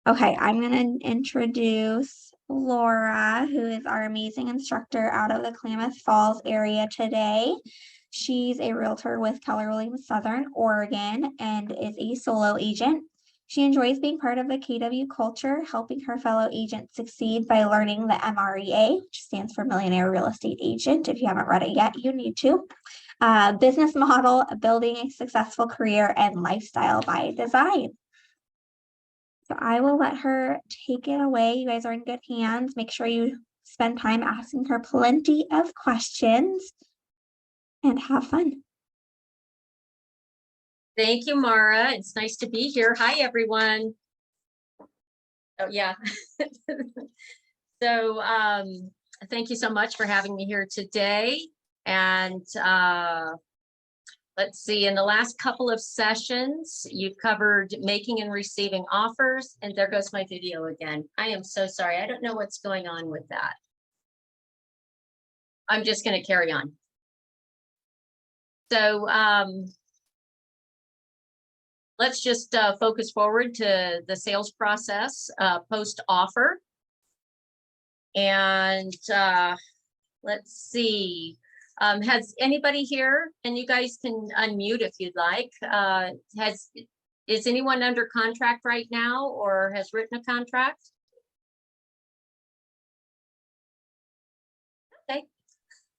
Okay, I'm going to introduce Laura, who is our amazing instructor out of the Klamath Falls area today. She's a realtor with Keller Williams Southern Oregon and is a solo agent. She enjoys being part of the KW culture, helping her fellow agents succeed by learning the MREA, which stands for Millionaire Real Estate Agent. If you haven't read it yet, you need to. Business model, building a successful career, and lifestyle by design. So I will let her take it away. You guys are in good hands. Make sure you spend time asking her plenty of questions and have fun. Thank you, Mara. It's nice to be here. Hi, everyone. Oh, yeah. So thank you so much for having me here today. And let's see, in the last couple of sessions, you've covered making and receiving offers. And there goes my video again. I am so sorry. I don't know what's going on with that. I'm just going to carry on. So let's just focus forward to the sales process post-offer. And let's see. Has anybody here, and you guys can unmute if you'd like, is anyone under contract right now or has written a contract? Okay,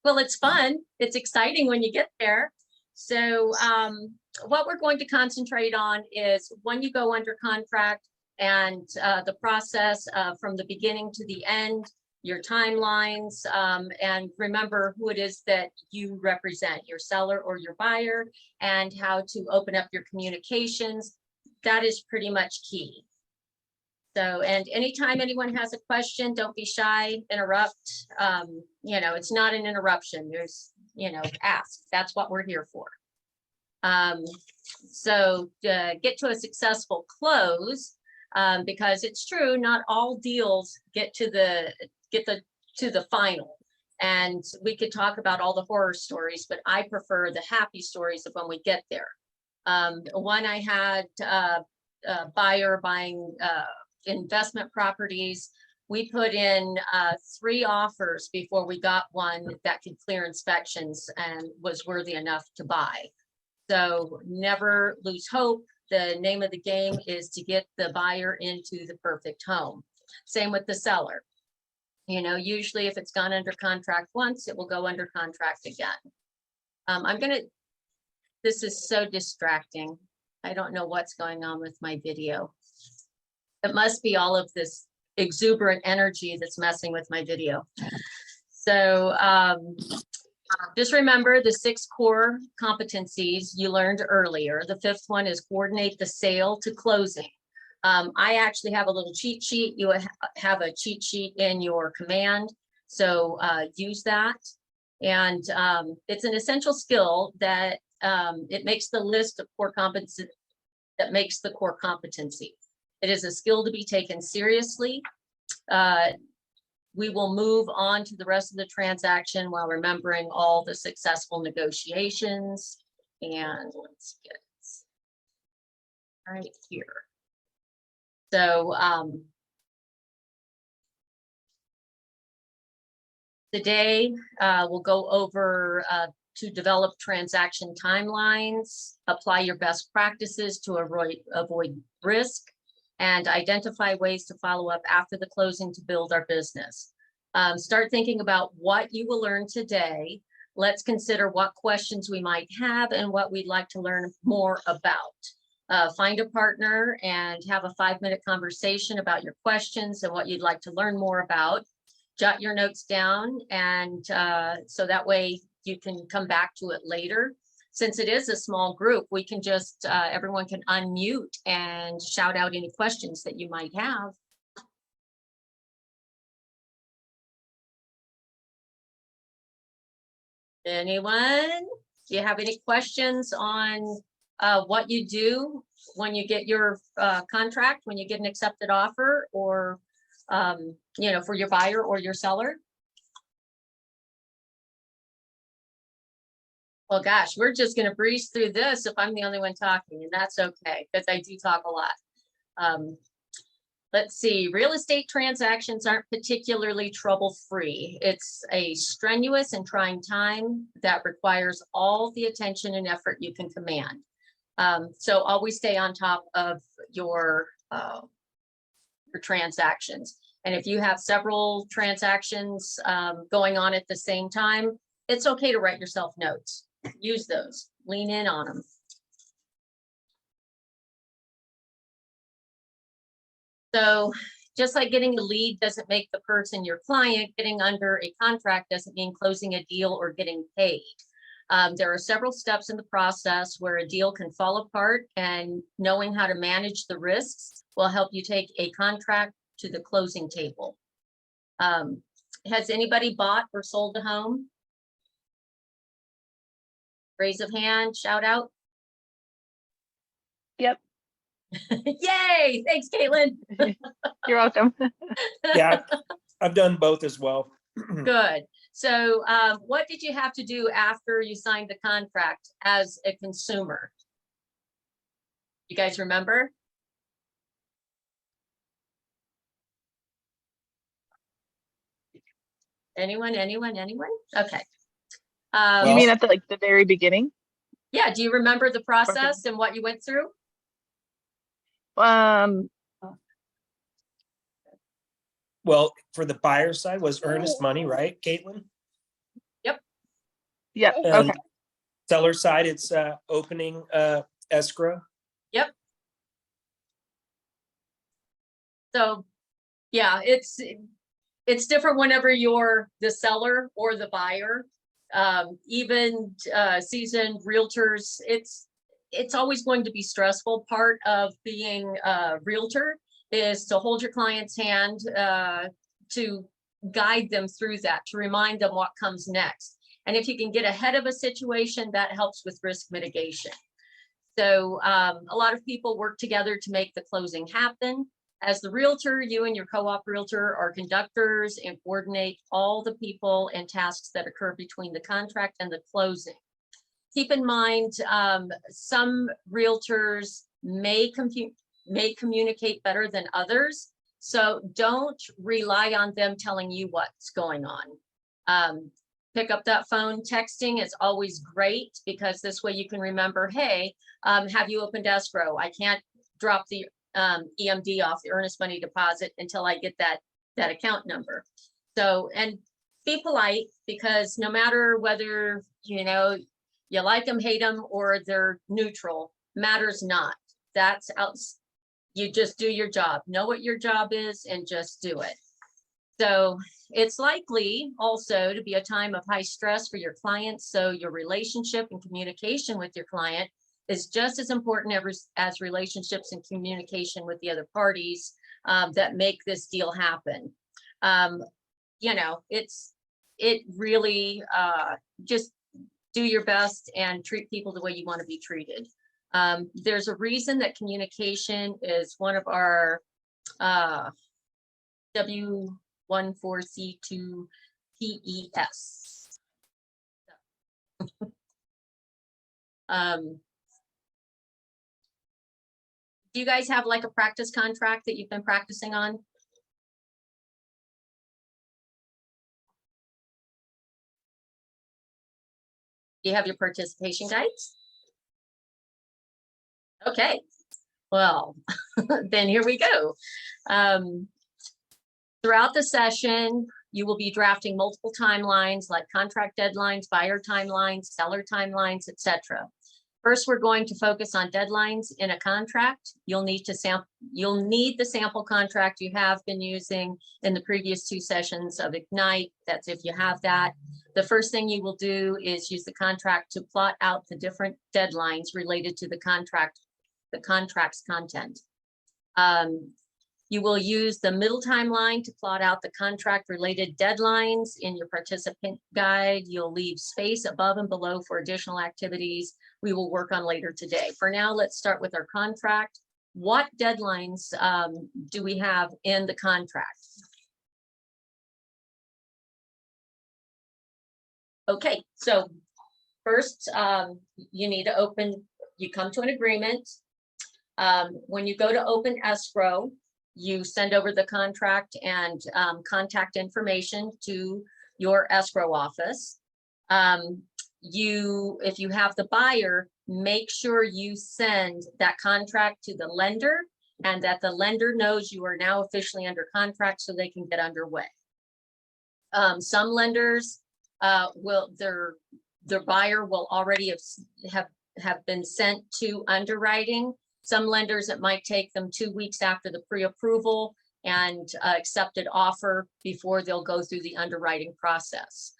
well, it's fun. It's exciting when you get there. So what we're going to concentrate on is when you go under contract and the process from the beginning to the end, your timelines, and remember who it is that you represent, your seller or your buyer, and how to open up your communications. That is pretty much key. So, and anytime anyone has a question, don't be shy, interrupt. You know, it's not an interruption. There's, you know, ask. That's what we're here for. So get to a successful close, because it's true, not all deals get to the final. And we could talk about all the horror stories, but I prefer the happy stories of when we get there. One, I had a buyer buying investment properties. We put in 3 offers before we got one that could clear inspections and was worthy enough to buy. So never lose hope. The name of the game is to get the buyer into the perfect home. Same with the seller. You know, usually if it's gone under contract once, it will go under contract again. This is so distracting. I don't know what's going on with my video. It must be all of this exuberant energy that's messing with my video. So just remember the 6 core competencies you learned earlier. The 5th one is coordinate the sale to closing. I actually have a little cheat sheet. You have a cheat sheet in your command, so use that. And it's an essential skill that it makes the list of core competencies that makes the core competency. It is a skill to be taken seriously. We will move on to the rest of the transaction while remembering all the successful negotiations. And let's get right here. So today we'll go over to develop transaction timelines, apply your best practices to avoid risk, and identify ways to follow up after the closing to build our business. Start thinking about what you will learn today. Let's consider what questions we might have and what we'd like to learn more about. Find a partner and have a 5-minute conversation about your questions and what you'd like to learn more about. Jot your notes down, and so that way you can come back to it later. Since it is a small group, we can just, everyone can unmute and shout out any questions that you might have. Anyone? Do you have any questions on what you do when you get your contract, when you get an accepted offer, or, you know, for your buyer or your seller? Well, gosh, we're just going to breeze through this if I'm the only one talking, and that's okay, because I do talk a lot. let's see, real estate transactions aren't particularly trouble-free. It's a strenuous and trying time that requires all the attention and effort you can command. So always stay on top of your transactions. And if you have several transactions going on at the same time, it's okay to write yourself notes. Use those, lean in on them. So just like getting a lead doesn't make the person your client, getting under a contract doesn't mean closing a deal or getting paid. There are several steps in the process where a deal can fall apart, and knowing how to manage the risks will help you take a contract to the closing table. Has anybody bought or sold a home? Raise of hand, shout out. Yep. Yay, thanks, Caitlin. You're welcome. Yeah, I've done both as well. Good. So what did you have to do after you signed the contract as a consumer? You guys remember? Anyone? Okay. You mean at the very beginning? Yeah, do you remember the process and what you went through? Well, for the buyer side was earnest money, right, Caitlin? Yeah. And Okay. seller side, it's opening escrow. Yep. So, yeah, it's different whenever you're the seller or the buyer. Even seasoned realtors, it's always going to be stressful. Part of being a realtor is to hold your client's hand, to guide them through that, to remind them what comes next. And if you can get ahead of a situation, that helps with risk mitigation. So a lot of people work together to make the closing happen. As the realtor, you and your co-op realtor are conductors and coordinate all the people and tasks that occur between the contract and the closing. Keep in mind, some realtors may communicate better than others. So don't rely on them telling you what's going on. Pick up that phone. Texting is always great because this way you can remember, hey, have you opened escrow? I can't drop the EMD off the earnest money deposit until I get that account number. So, and be polite, because no matter whether, you know, you like them, hate them, or they're neutral, matters not. That's out. You just do your job. Know what your job is and just do it. So it's likely also to be a time of high stress for your clients. So your relationship and communication with your client is just as important as relationships and communication with the other parties that make this deal happen. You know, it really just do your best and treat people the way you want to be treated. There's a reason that communication is one of our W14C2 PES. Do you guys have like a practice contract that you've been practicing on? Do you have your participation guides? Okay, well, then here we go. Throughout the session, you will be drafting multiple timelines like contract deadlines, buyer timelines, seller timelines, etc. First, we're going to focus on deadlines in a contract. You'll need the sample contract you have been using in the previous 2 sessions of Ignite. That's if you have that. The first thing you will do is use the contract to plot out the different deadlines related to the contract's content. You will use the middle timeline to plot out the contract related deadlines in your participant guide. You'll leave space above and below for additional activities we will work on later today. For now, let's start with our contract. What deadlines do we have in the contract? Okay, so first, you need to you come to an agreement. When you go to open escrow, you send over the contract and contact information to your escrow office. If you have the buyer, make sure you send that contract to the lender and that the lender knows you are now officially under contract so they can get underway. Some lenders their buyer will already have been sent to underwriting. Some lenders, it might take them 2 weeks after the pre-approval and accepted offer before they'll go through the underwriting process.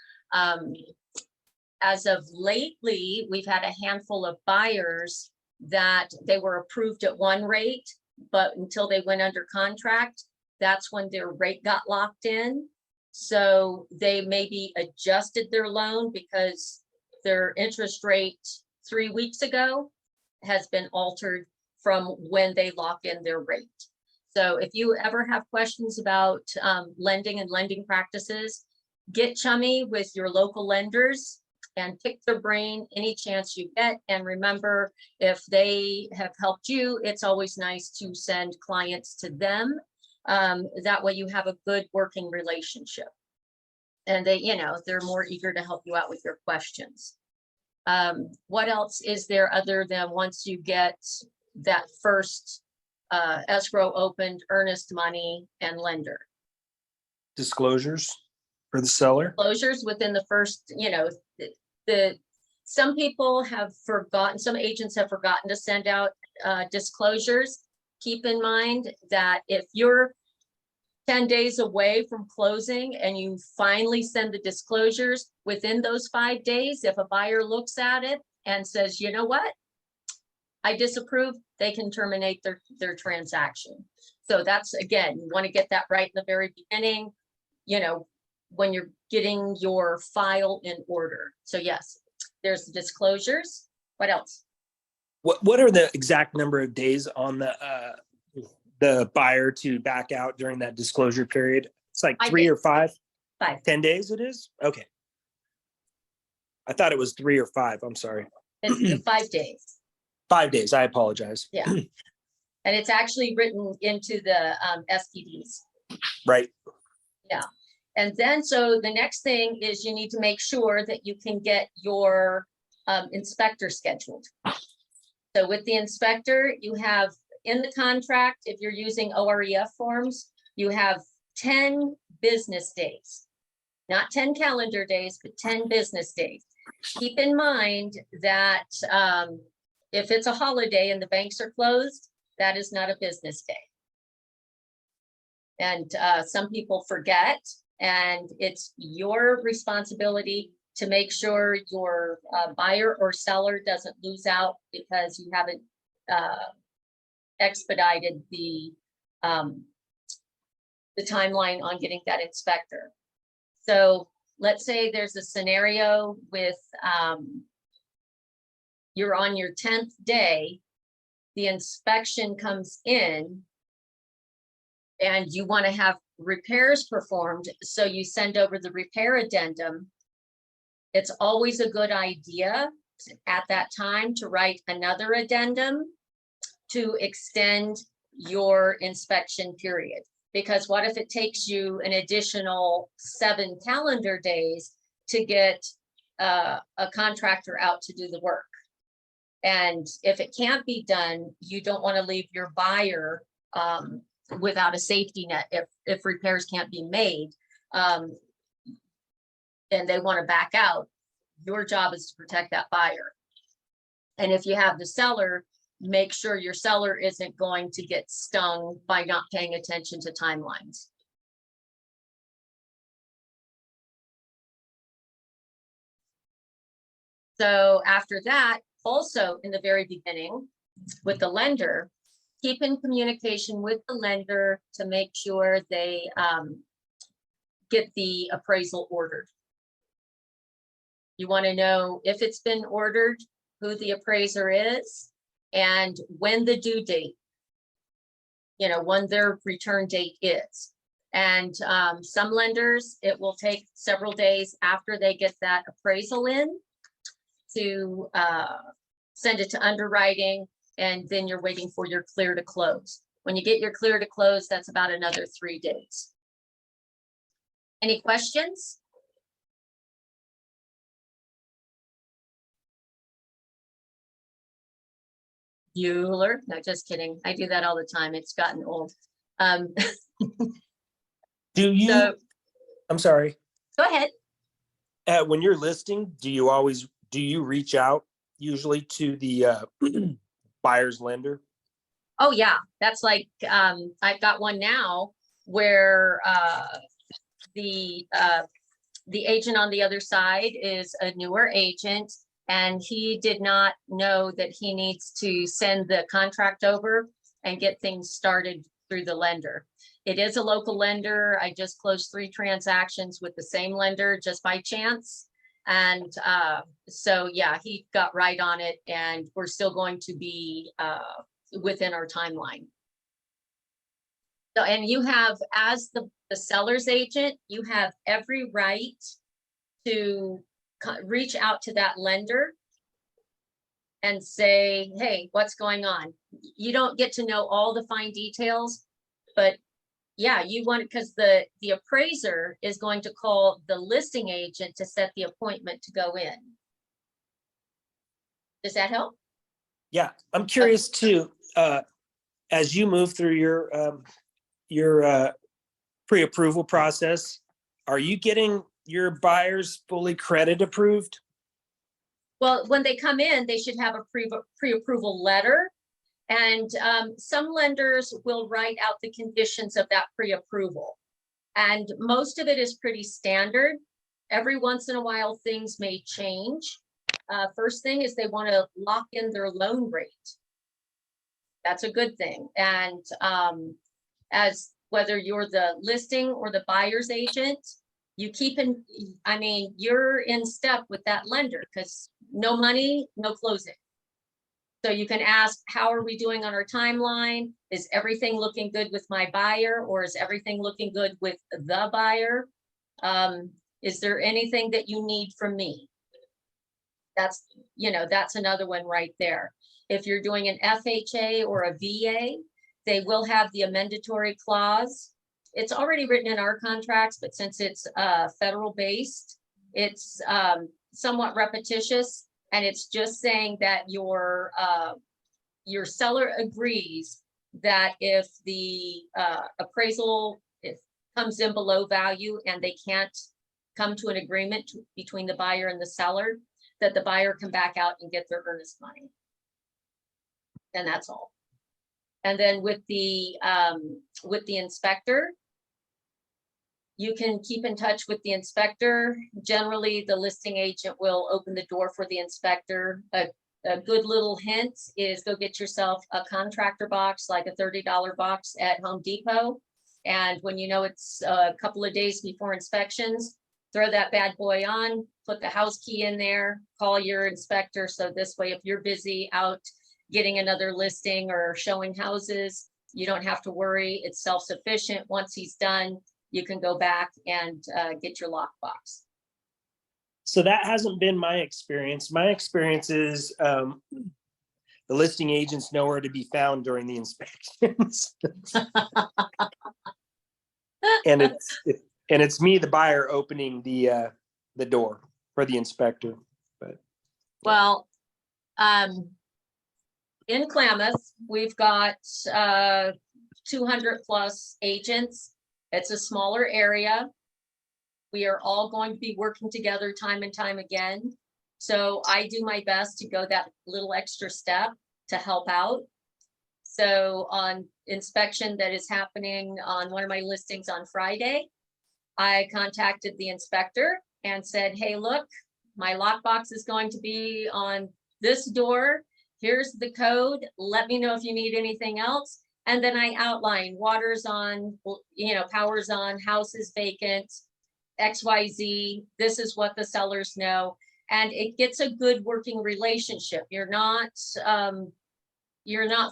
As of lately, we've had a handful of buyers that they were approved at one rate, but until they went under contract, that's when their rate got locked in. So they maybe adjusted their loan because their interest rate 3 weeks ago has been altered from when they lock in their rate. So if you ever have questions about lending and lending practices, get chummy with your local lenders and pick their brain any chance you get. And remember, if they have helped you, it's always nice to send clients to them. That way you have a good working relationship. And they're more eager to help you out with your questions. What else is there other than once you get that first escrow opened, earnest money and lender? Disclosures for the seller. Disclosures within the first, some people have forgotten, some agents have forgotten to send out disclosures. Keep in mind that if you're 10 days away from closing and you finally send the disclosures within those 5 days, if a buyer looks at it and says, you know what, I disapprove, they can terminate their transaction. So that's, again, you want to get that right in the very beginning, when you're getting your file in order. So yes, there's the disclosures. What else? What are the exact number of days on the buyer to back out during that disclosure period? It's like 3 or 5? 5. 10 days it is? Okay. I thought it was 3 or 5. I'm sorry. It's 5 days. 5 days. I apologize. Yeah. And it's actually written into the SPDs. Right. Yeah. And then, so the next thing is you need to make sure that you can get your inspector scheduled. So with the inspector, you have in the contract, if you're using OREF forms, you have 10 business days, not 10 calendar days, but 10 business days. Keep in mind that if it's a holiday and the banks are closed, that is not a business day. And some people forget, and it's your responsibility to make sure your buyer or seller doesn't lose out because you haven't expedited the timeline on getting that inspector. So let's say there's a scenario with you're on your 10th day, the inspection comes in and you want to have repairs performed, so you send over the repair addendum. It's always a good idea at that time to write another addendum to extend your inspection period. Because what if it takes you an additional 7 calendar days to get a contractor out to do the work? And if it can't be done, you don't want to leave your buyer without a safety net. If repairs can't be made and they want to back out, your job is to protect that buyer. And if you have the seller, make sure your seller isn't going to get stung by not paying attention to timelines. So after that, also in the very beginning with the lender, keep in communication with the lender to make sure they get the appraisal ordered. You want to know if it's been ordered, who the appraiser is, and when the due date, when their return date is. And some lenders, it will take several days after they get that appraisal in to send it to underwriting, and then you're waiting for your clear to close. When you get your clear to close, that's about another 3 days. Any questions? Bueller? No, just kidding. I do that all the time. It's gotten old. Do you, So I'm sorry, go ahead. when you're listing, do you reach out usually to the buyer's lender? Oh yeah, that's like, I've got one now where the agent on the other side is a newer agent, and he did not know that he needs to send the contract over and get things started through the lender. It is a local lender. I just closed 3 transactions with the same lender just by chance. And so, yeah, he got right on it, and we're still going to be within our timeline. So, and you have, as the seller's agent, you have every right to reach out to that lender and say, hey, what's going on? You don't get to know all the fine details, but yeah, you want, because the appraiser is going to call the listing agent to set the appointment to go in. Does that help? Yeah, I'm curious too, as you move through your pre-approval process, are you getting your buyers fully credit approved? Well, when they come in, they should have a pre-approval letter. And some lenders will write out the conditions of that pre-approval. And most of it is pretty standard. Every once in a while, things may change. First thing is they want to lock in their loan rate. That's a good thing. And as whether you're the listing or the buyer's agent, you keep in, I mean, you're in step with that lender, because no money, no closing. So you can ask, how are we doing on our timeline? Is everything looking good with my buyer, or is everything looking good with the buyer? Is there anything that you need from me? That's, that's another one right there. If you're doing an FHA or a VA, they will have the amendatory clause. It's already written in our contracts, but since it's federal based, it's somewhat repetitious. And it's just saying that your seller agrees that if the appraisal comes in below value and they can't come to an agreement between the buyer and the seller, that the buyer can back out and get their earnest money. And that's all. And then with the inspector, you can keep in touch with the inspector. Generally, the listing agent will open the door for the inspector. A good little hint is go get yourself a contractor box, like a $30 box at Home Depot. And when you know it's a couple of days before inspections, throw that bad boy on, put the house key in there, call your inspector. So this way, if you're busy out getting another listing or showing houses, you don't have to worry. It's self-sufficient. Once he's done, you can go back and get your lockbox. So that hasn't been my experience. My experience is the listing agent's nowhere to be found during the inspections. And it's me, the buyer, opening the door for the inspector. But well, in Klamath, we've got 200 plus agents. It's a smaller area. We are all going to be working together time and time again. So I do my best to go that little extra step to help out. So on inspection that is happening on one of my listings on Friday, I contacted the inspector and said, hey, look, my lockbox is going to be on this door. Here's the code. Let me know if you need anything else. And then I outline water's on, power's on, house is vacant, XYZ. This is what the sellers know. And it gets a good working relationship. You're not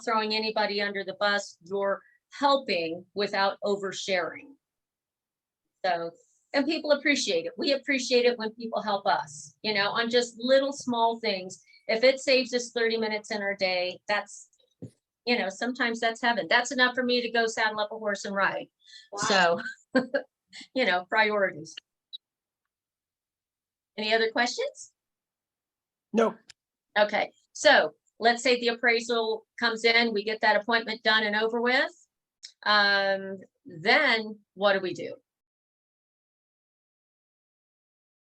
throwing anybody under the bus. You're helping without oversharing. So, and people appreciate it. We appreciate it when people help us, on just little small things. If it saves us 30 minutes in our day, that's, you know, sometimes that's heaven. That's enough for me to go saddle up a horse and ride. So, you know, priorities. Any other questions? No, Okay, so let's say the appraisal comes in, we get that appointment done and over with. Then what do?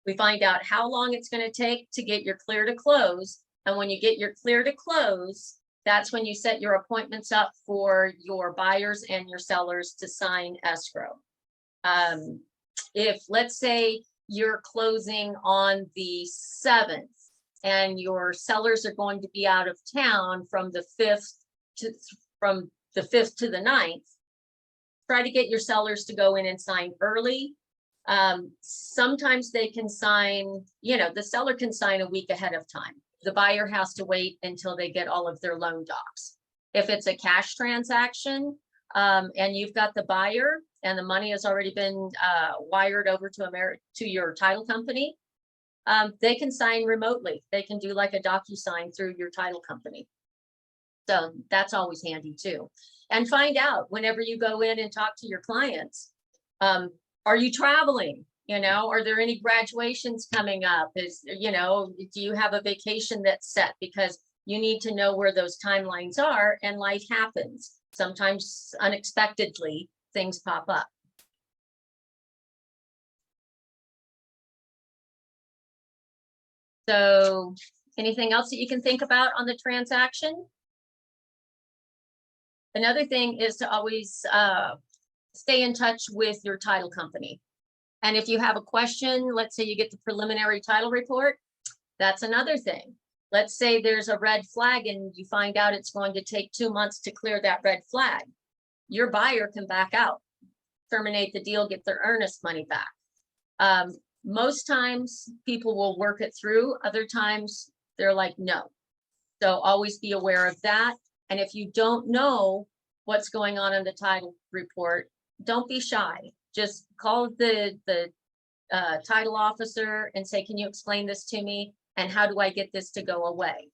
We find out how long it's going to take to get your clear to close. And when you get your clear to close, that's when you set your appointments up for your buyers and your sellers to sign escrow. If, let's say, you're closing on the 7th and your sellers are going to be out of town from the 5th to the 9th, try to get your sellers to go in and sign early. Sometimes they can sign, you know, the seller can sign a week ahead of time. The buyer has to wait until they get all of their loan docs. If it's a cash transaction, and you've got the buyer and the money has already been wired over to your title company, they can sign remotely. They can do like a DocuSign through your title company. So that's always handy too. And find out whenever you go in and talk to your clients, are you traveling? You know, are there any graduations coming up? You know, do you have a vacation that's set? Because you need to know where those timelines are, and life happens. Sometimes unexpectedly things pop up. So anything else that you can think about on the transaction? Another thing is to always stay in touch with your title company. And if you have a question, let's say you get the preliminary title report, that's another thing. Let's say there's a red flag and you find out it's going to take 2 months to clear that red flag. Your buyer can back out, terminate the deal, get their earnest money back. Most times people will work it through. Other times they're like, no. So always be aware of that. And if you don't know what's going on in the title report, don't be shy. Just call the title officer and say, can you explain this to me? And how do I get this to go away?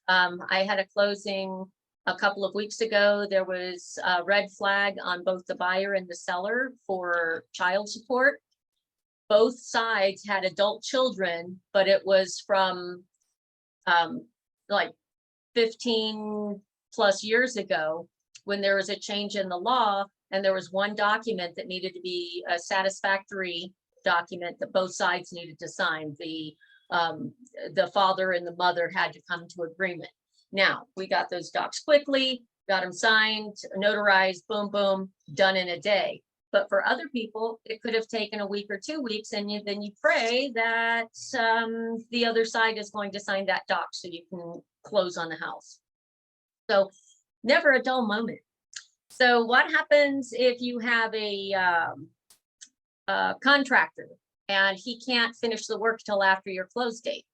I had a closing a couple of weeks ago. There was a red flag on both the buyer and the seller for child support. Both sides had adult children, but it was from like 15 plus years ago when there was a change in the law, and there was one document that needed to be a satisfactory document that both sides needed to sign. The father and the mother had to come to agreement. Now, we got those docs quickly, got them signed, notarized, boom, boom, done in a day. But for other people, it could have taken a week or 2 weeks, and then you pray that the other side is going to sign that doc so you can close on the house. So never a dull moment. So what happens if you have a contractor and he can't finish the work till after your close date?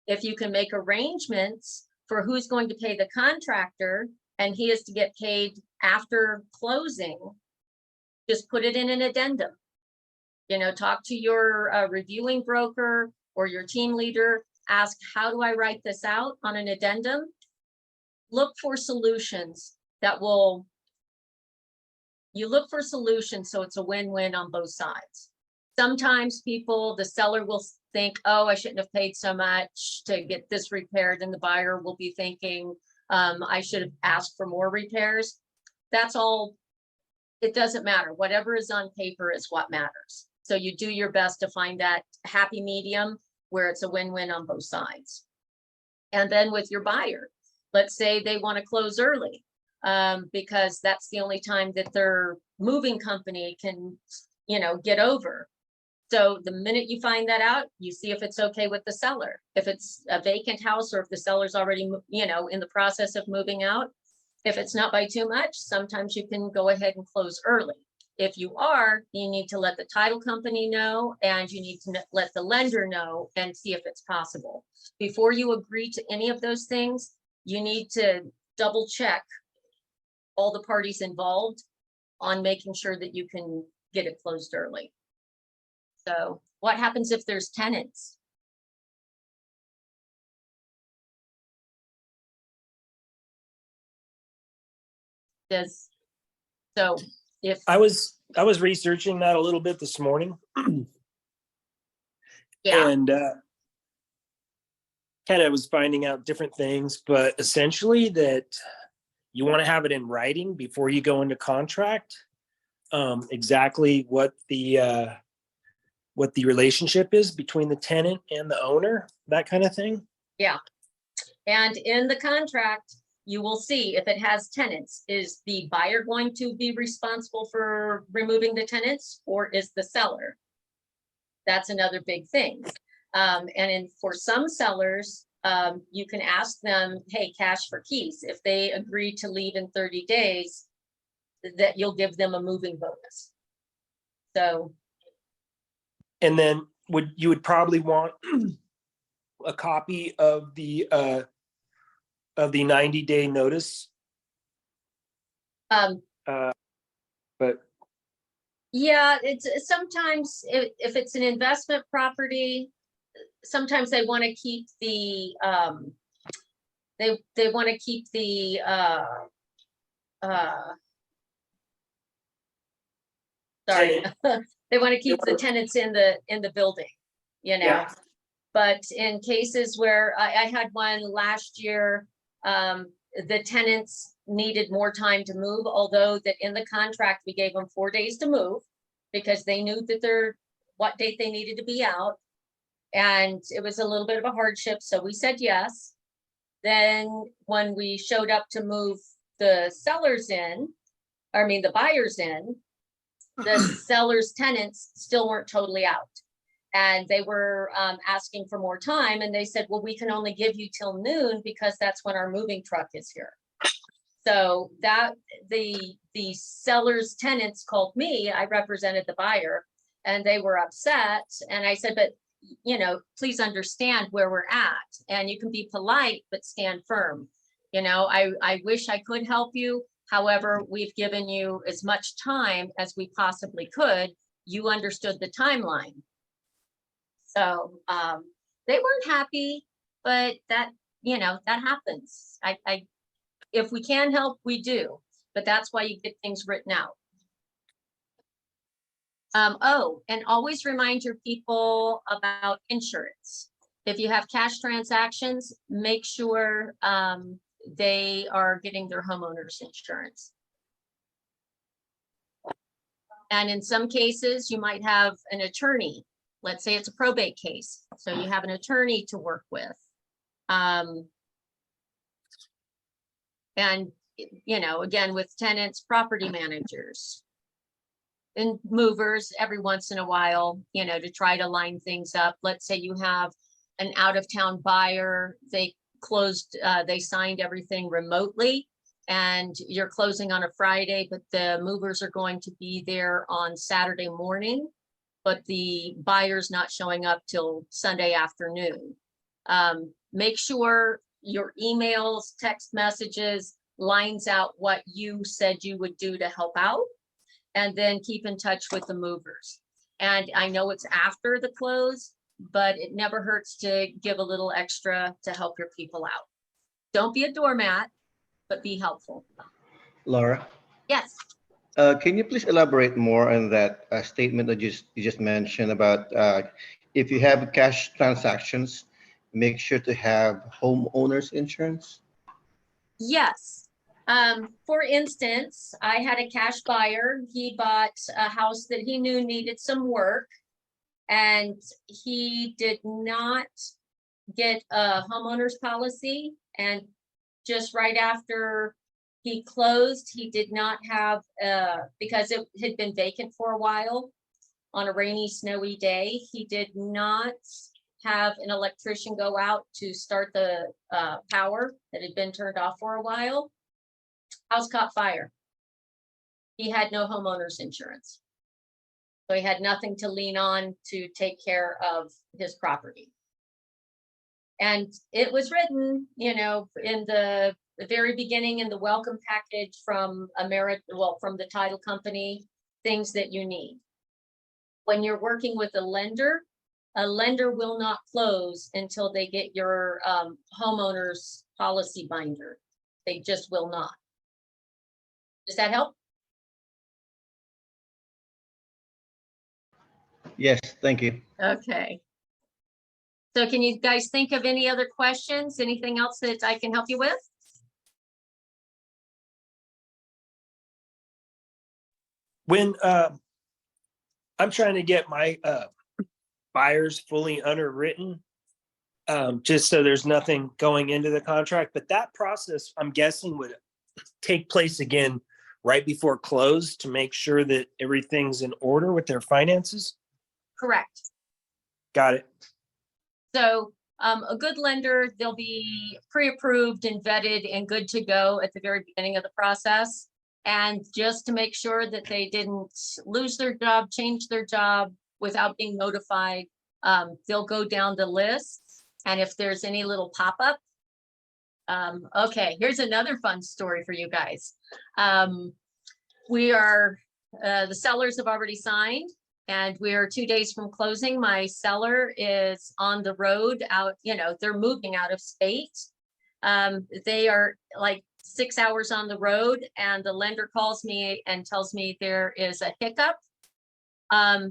If you can make arrangements for who's going to pay the contractor and he is to get paid after closing, just put it in an addendum. You know, talk to your reviewing broker or your team leader, ask, how do I write this out on an addendum? Look for solutions that will, you look for solutions so it's a win-win on both sides. Sometimes the seller will think, oh, I shouldn't have paid so much to get this repaired, and the buyer will be thinking, I should have asked for more repairs. That's all, it doesn't matter. Whatever is on paper is what matters. So you do your best to find that happy medium where it's a win-win on both sides. And then with your buyer, let's say they want to close early because that's the only time that their moving company can, you know, get over. So the minute you find that out, you see if it's okay with the seller. If it's a vacant house or if the seller's already, you know, in the process of moving out, if it's not by too much, sometimes you can go ahead and close early. If you are, you need to let the title company know, and you need to let the lender know and see if it's possible. Before you agree to any of those things, you need to double check all the parties involved on making sure that you can get it closed early. So what happens if there's tenants? Does, so if, I was researching that a little bit this morning. yeah, And kind of was finding out different things, but essentially that you want to have it in writing before you go into contract, exactly what the relationship is between the tenant and the owner, that kind of thing. yeah. And in the contract, you will see if it has tenants, is the buyer going to be responsible for removing the tenants, or is the seller? That's another big thing. For some sellers, you can ask them, hey, cash for keys. If they agree to leave in 30 days, that you'll give them a moving bonus. So, And then you would probably want a copy of the 90-day notice. But yeah, it's sometimes if it's an investment property, sometimes they want to keep the they want to keep the sorry, they want to keep the tenants in the building, you know. Yeah. But in cases where I had one last year, the tenants needed more time to move, although that in the contract, we gave them 4 days to move because they knew that what date they needed to be out. And it was a little bit of a hardship, so we said yes. Then when we showed up to move the sellers in, the buyers in, the sellers' tenants still weren't totally out. And they were asking for more time, and they said, well, we can only give you till noon because that's when our moving truck is here. So that the seller's tenants called me, I represented the buyer, and they were upset. And I said, but please understand where we're at, and you can be polite, but stand firm. I wish I could help you. However, we've given you as much time as we possibly could. You understood the timeline. So they weren't happy, but that happens. If we can help, we do, but that's why you get things written out. And always remind your people about insurance. If you have cash transactions, make sure they are getting their homeowner's insurance. And in some cases, you might have an attorney. Let's say it's a probate case. So you have an attorney to work with. And, again, with tenants, property managers and movers every once in a while, to try to line things up. Let's say you have an out-of-town buyer, they signed everything remotely, and you're closing on a Friday, but the movers are going to be there on Saturday morning, but the buyer's not showing up till Sunday afternoon. Make sure your emails, text messages lines out what you said you would do to help out, and then keep in touch with the movers. And I know it's after the close, but it never hurts to give a little extra to help your people out. Don't be a doormat, but be helpful. Laura? Yes. Can you please elaborate more on that statement that you just mentioned about if you have cash transactions, make sure to have homeowners insurance? Yes. For instance, I had a cash buyer. He bought a house that he knew needed some work, and he did not get a homeowner's policy. And just right after he closed, he did not have, because it had been vacant for a while on a rainy, snowy day, he did not have an electrician go out to start the power that had been turned off for a while. House caught fire. He had no homeowner's insurance. So he had nothing to lean on to take care of his property. And it was written, in the very beginning in the welcome package from from the title company, things that you need. When you're working with a lender will not close until they get your homeowner's policy binder. They just will not. Does that help? Yes, thank you. Okay. So can you guys think of any other questions? Anything else that I can help you with? When I'm trying to get my buyers fully underwritten, just so there's nothing going into the contract, but that process, I'm guessing, would take place again right before close to make sure that everything's in order with their finances. Correct. Got it. So a good lender, they'll be pre-approved and vetted and good to go at the very beginning of the process. And just to make sure that they didn't lose their job, change their job without being notified, they'll go down the list. And if there's any little pop-up, okay, here's another fun story for you guys. The sellers have already signed. And we are 2 days from closing. My seller is on the road out, they're moving out of state. They are like 6 hours on the road, and the lender calls me and tells me there is a hiccup.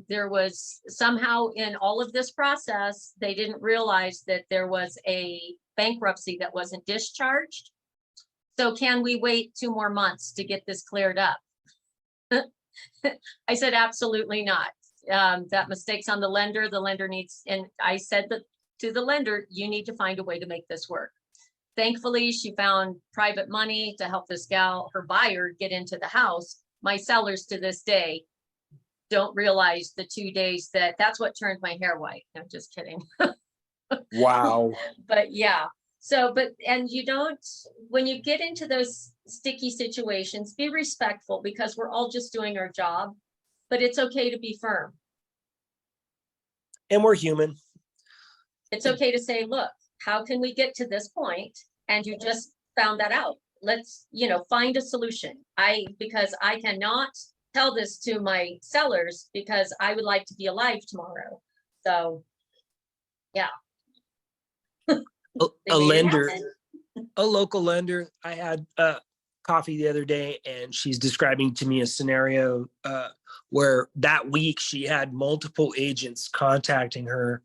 There was somehow in all of this process, they didn't realize that there was a bankruptcy that wasn't discharged. So can we wait 2 more months to get this cleared up? I said, absolutely not. That mistake's on the lender. The lender needs, and I said that to the lender, you need to find a way to make this work. Thankfully, she found private money to help this gal, her buyer, get into the house. My sellers to this day don't realize the 2 days that's what turned my hair white. I'm just kidding. Wow. But yeah. So, and you don't, when you get into those sticky situations, be respectful, because we're all just doing our job. But it's okay to be firm. And we're human. It's okay to say, look, how can we get to this point? And you just found that out. Let's, find a solution. Because I cannot tell this to my sellers, because I would like to be alive tomorrow. So, yeah. A lender, a local lender, I had coffee the other day, and she's describing to me a scenario where that week she had multiple agents contacting her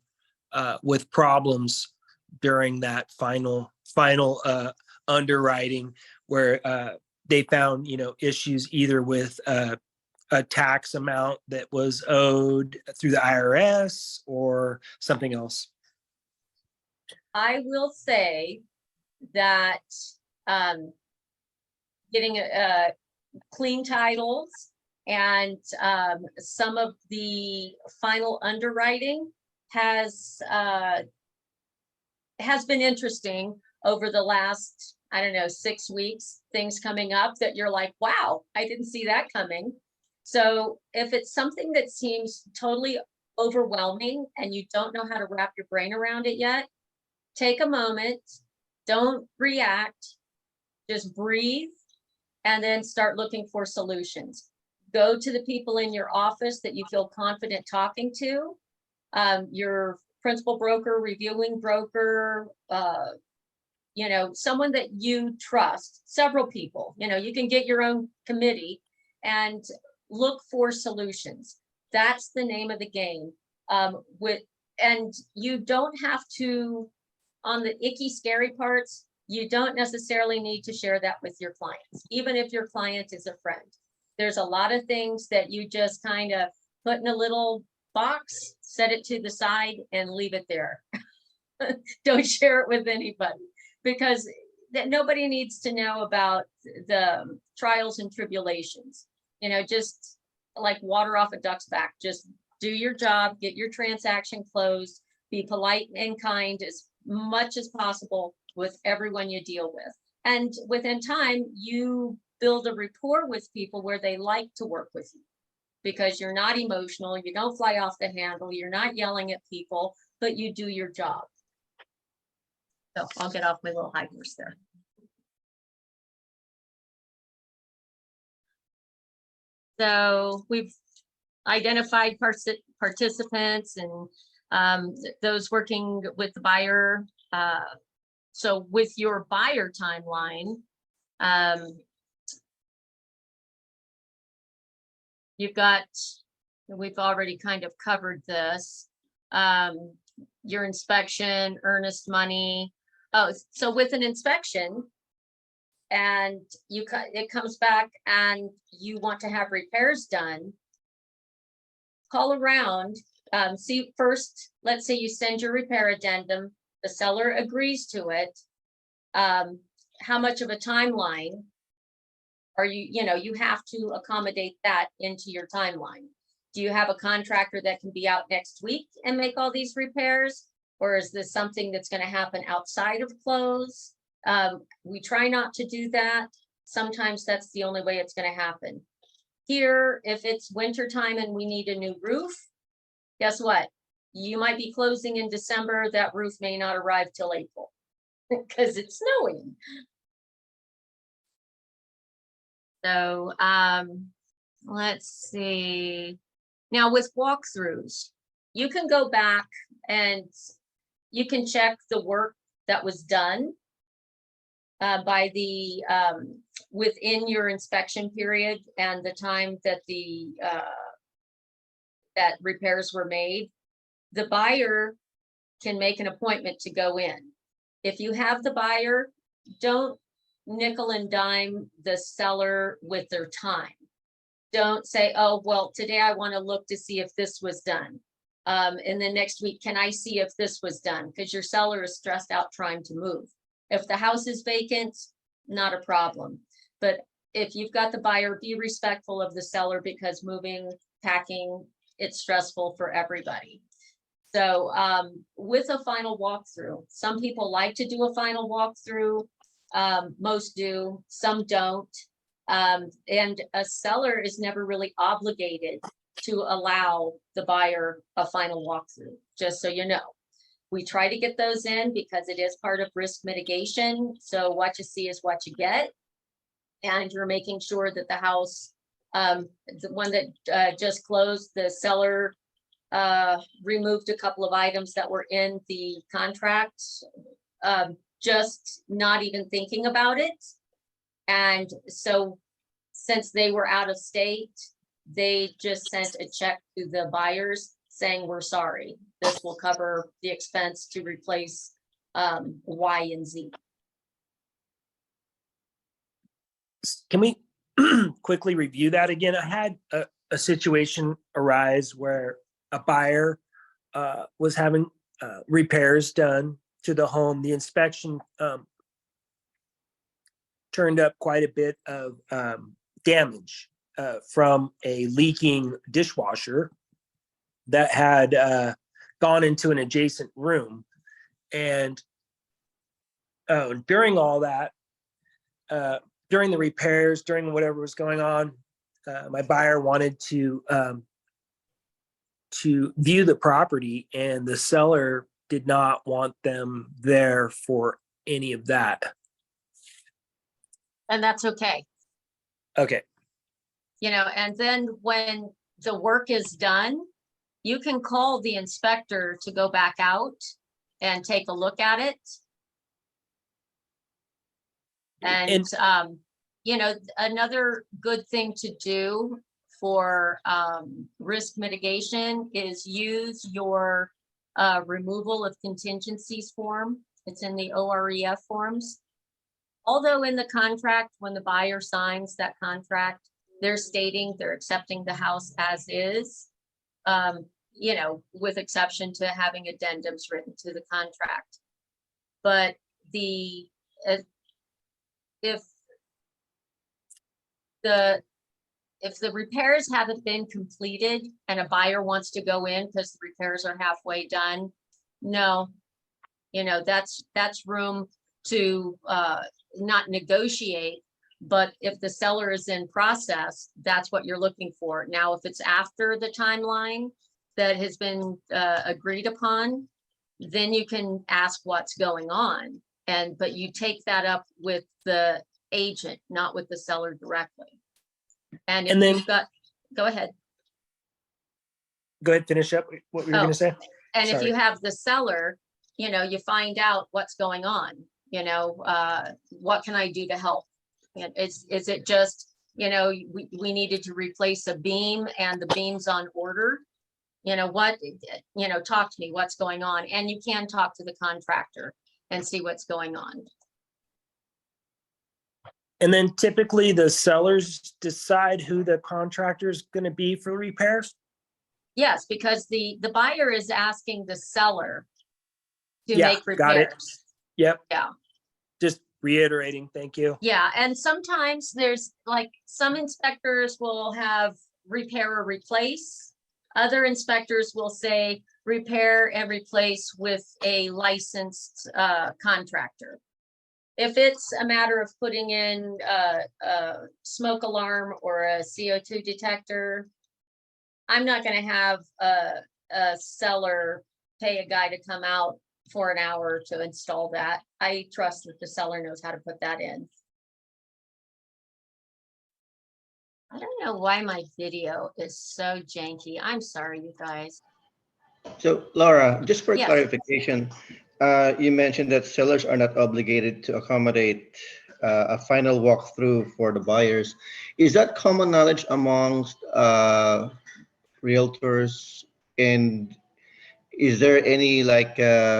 with problems during that final underwriting, where they found issues either with a tax amount that was owed through the IRS or something else. I will say that getting clean titles and some of the final underwriting has been interesting over the last, 6 weeks, things coming up that you're like, wow, I didn't see that coming. So if it's something that seems totally overwhelming and you don't know how to wrap your brain around it yet, take a moment, don't react, just breathe, and then start looking for solutions. Go to the people in your office that you feel confident talking to, your principal broker, reviewing broker, someone that you trust, several people. You can get your own committee and look for solutions. That's the name of the game. And you don't have to, on the icky, scary parts, you don't necessarily need to share that with your clients, even if your client is a friend. There's a lot of things that you just kind of put in a little box, set it to the side, and leave it there. Don't share it with anybody, because nobody needs to know about the trials and tribulations. Just like water off a duck's back. Just do your job, get your transaction closed, be polite and kind as much as possible with everyone you deal with. And within time, you build a rapport with people where they like to work with you, because you're not emotional, you don't fly off the handle, you're not yelling at people, but you do your job. So I'll get off my little high horse there. So we've identified participants and those working with the buyer. So with your buyer timeline, You've got, we've already kind of covered this. Your inspection, earnest money. Oh, so with an inspection and it comes back and you want to have repairs done, call around, see first, let's say you send your repair addendum, the seller agrees to it. How much of a timeline are you have to accommodate that into your timeline. Do you have a contractor that can be out next week and make all these repairs? Or is this something that's going to happen outside of close? We try not to do that. Sometimes that's the only way it's going to happen. Here, if it's winter time and we need a new roof, guess what? You might be closing in December. That roof may not arrive till April because it's snowing. So let's see. Now with walkthroughs, you can go back and you can check the work that was done by the within your inspection period and the time that the that repairs were made. The buyer can make an appointment to go in. If you have the buyer, don't nickel and dime the seller with their time. Don't say, oh, well, today I want to look to see if this was done. And then next week, can I see if this was done? Because your seller is stressed out trying to move. If the house is vacant, not a problem. But if you've got the buyer, be respectful of the seller because moving, packing, it's stressful for everybody. So with a final walkthrough, some people like to do a final walkthrough. Most do, some don't. And a seller is never really obligated to allow the buyer a final walkthrough, just so you know. We try to get those in because it is part of risk mitigation. So what you see is what you get. And you're making sure that the house, the one that just closed, the seller removed a couple of items that were in the contract, just not even thinking about it. And so since they were out of state, they just sent a check to the buyers saying, we're sorry, this will cover the expense to replace Y and Z. Can we quickly review that again? I had a situation arise where a buyer was having repairs done to the home. The inspection turned up quite a bit of damage from a leaking dishwasher that had gone into an adjacent room. And during all that, during the repairs, during whatever was going on, my buyer wanted to view the property, and the seller did not want them there for any of that. And that's okay. Okay. And then when the work is done, you can call the inspector to go back out and take a look at it. And another good thing to do for risk mitigation is use your removal of contingencies form. It's in the OREF forms. Although in the contract, when the buyer signs that contract, they're stating they're accepting the house as is, with exception to having addendums written to the contract. But if the repairs haven't been completed and a buyer wants to go in because the repairs are halfway done, no, that's room to not negotiate. But if the seller is in process, that's what you're looking for. Now, if it's after the timeline that has been agreed upon, then you can ask what's going on. But you take that up with the agent, not with the seller directly. And if you've got, go ahead. Go ahead, finish up what you were going to say. And Sorry. if you have the seller, you find out what's going on. What can I do to help? Is it just you know, we needed to replace a beam and the beam's on order. You know, what, you know, talk to me, what's going on? And you can talk to the contractor and see what's going on. And then typically the sellers decide who the contractor is going to be for repairs? Yes, because the buyer is asking the seller to Yeah, make got it. repairs. Yep. Yeah. Just reiterating, thank you. Yeah, and sometimes there's like some inspectors will have repair or replace. Other inspectors will say repair and replace with a licensed contractor. If it's a matter of putting in a smoke alarm or a CO2 detector, I'm not going to have a seller pay a guy to come out for an hour to install that. I trust that the seller knows how to put that in. I don't know why my video is so janky. I'm sorry, you guys. So Laura, just for Yes. clarification, you mentioned that sellers are not obligated to accommodate a final walkthrough for the buyers. Is that common knowledge amongst realtors? And is there any like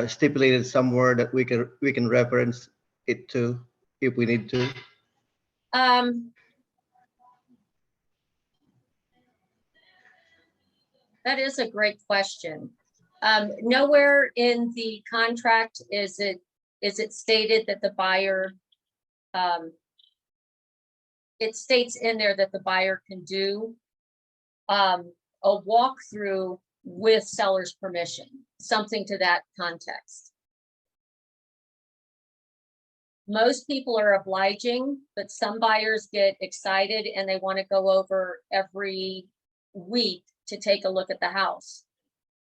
stipulated somewhere that we can reference it to if we need to? That is a great question. Nowhere in the contract is it stated that the buyer, it states in there that the buyer can do a walkthrough with seller's permission, something to that context. Most people are obliging, but some buyers get excited and they want to go over every week to take a look at the house.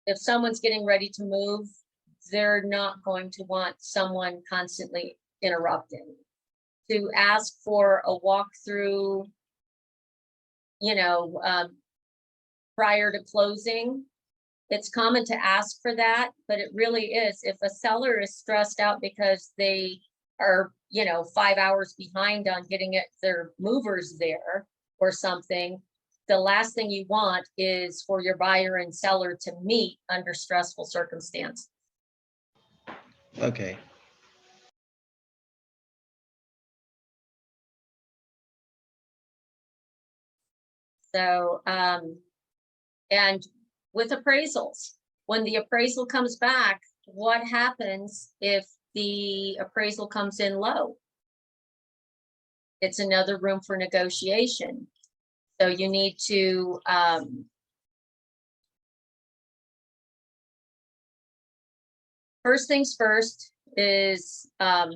If someone's getting ready to move, they're not going to want someone constantly interrupting. To ask for a walkthrough, you know, prior to closing, it's common to ask for that, but it really is. If a seller is stressed out because they are, you know, 5 hours behind on getting their movers there or something, the last thing you want is for your buyer and seller to meet under stressful circumstances. Okay. So, and with appraisals, when the appraisal comes back, what happens if the appraisal comes in low? It's another room for negotiation. So you need to, first things first is talk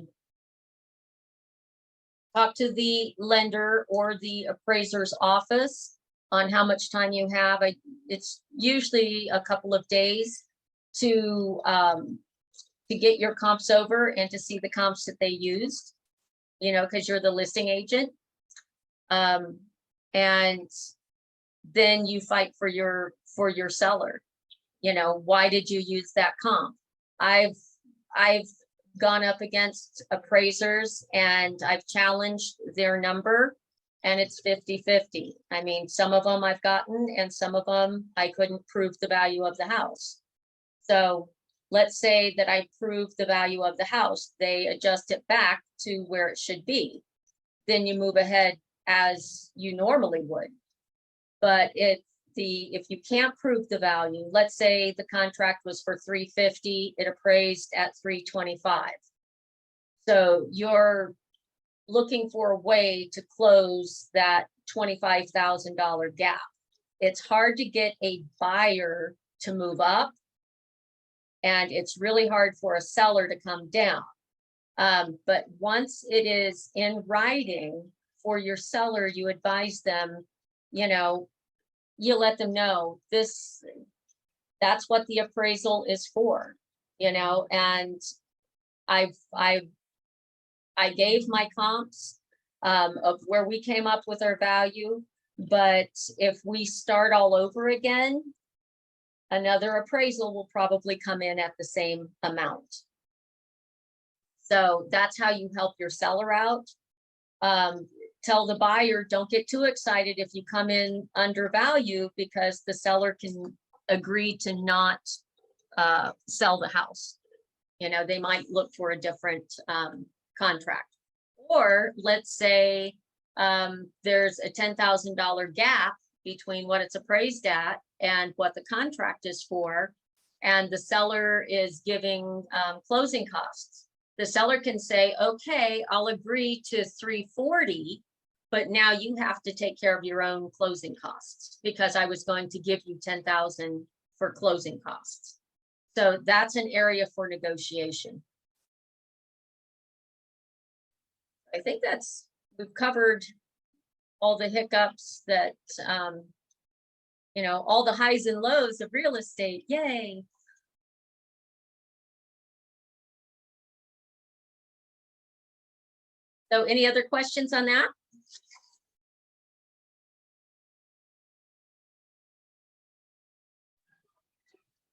to the lender or the appraiser's office on how much time you have. It's usually a couple of days to get your comps over and to see the comps that they used, you know, because you're the listing agent. And then you fight for your seller. You know, why did you use that comp? I've gone up against appraisers and I've challenged their number and it's 50-50. I mean, some of them I've gotten and some of them I couldn't prove the value of the house. So let's say that I prove the value of the house, they adjust it back to where it should be. Then you move ahead as you normally would. But if you can't prove the value, let's say the contract was for 350, it appraised at 325. So you're looking for a way to close that $25,000 gap. It's hard to get a buyer to move up, and it's really hard for a seller to come down. But once it is in writing for your seller, you advise them, you know, you let them know that's what the appraisal is for, you know, and I gave my comps of where we came up with our value, but if we start all over again, another appraisal will probably come in at the same amount. So that's how you help your seller out. tell the buyer, don't get too excited if you come in under value, because the seller can agree to not sell the house. You know, they might look for a different contract. Or let's say there's a $10,000 gap between what it's appraised at and what the contract is for, and the seller is giving closing costs. The seller can say, okay, I'll agree to 340, but now you have to take care of your own closing costs because I was going to give you 10,000 for closing costs. So that's an area for negotiation. I think we've covered all the hiccups that, you know, all the highs and lows of real estate. Yay. So any other questions on that?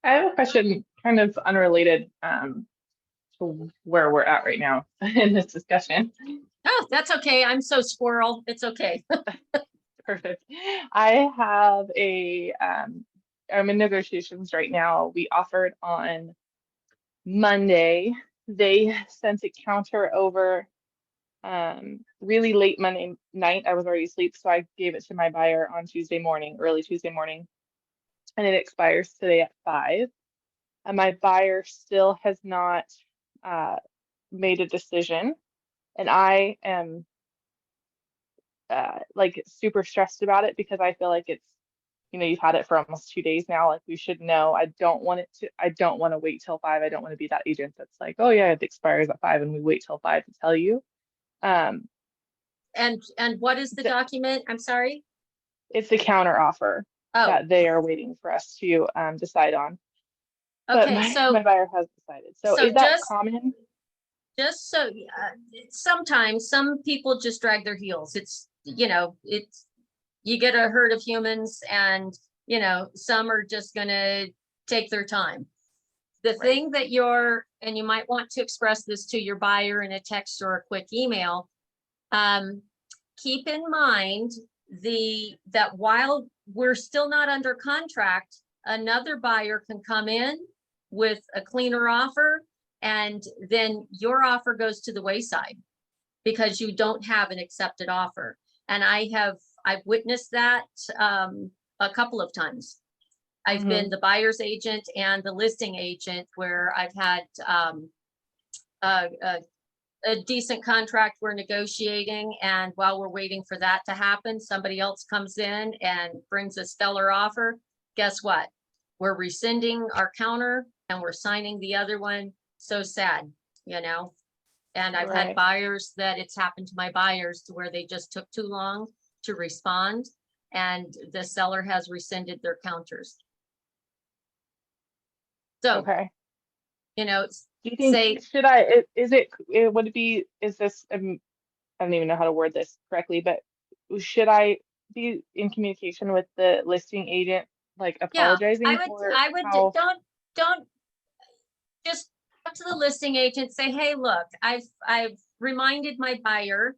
I have a question kind of unrelated to where we're at right now in this discussion. Oh, that's okay. I'm so squirrel. It's okay. Perfect. I have I'm in negotiations right now. We offered on Monday. They sent a counter over really late Monday night. I was already asleep, so I gave it to my buyer on Tuesday morning, early Tuesday morning, and it expires today at 5. And my buyer still has not made a decision, and I am like super stressed about it because I feel like it's, you know, you've had it for almost 2 days now. Like we should know. I don't want to wait till 5. I don't want to be that agent that's like, oh yeah, it expires at 5 and we wait till 5 to tell you. And what is the document? I'm sorry. It's the counter offer Oh, that they are waiting for us to decide on. But okay. my buyer has decided. So is that common? Just so sometimes some people just drag their heels. It's, you know, you get a herd of humans and, you know, some are just gonna take their time. The thing that and you might want to express this to your buyer in a text or a quick email, keep in mind that while we're still not under contract, another buyer can come in with a cleaner offer, and then your offer goes to the wayside because you don't have an accepted offer. And I've witnessed that a couple of times. I've been the buyer's agent and the listing agent where I've had a decent contract we're negotiating, and while we're waiting for that to happen, somebody else comes in and brings a stellar offer. Guess what? We're rescinding our counter and we're signing the other one. So sad, you know? And I've had buyers that it's happened to my buyers to where they just took too long to respond, and the seller has rescinded their counters. So, Okay. you know, Do you think, is this, I don't even know how to word this correctly, but should I be in communication with the listing agent, like apologizing? I would don't just talk to the listing agent, say, hey, look, I've reminded my buyer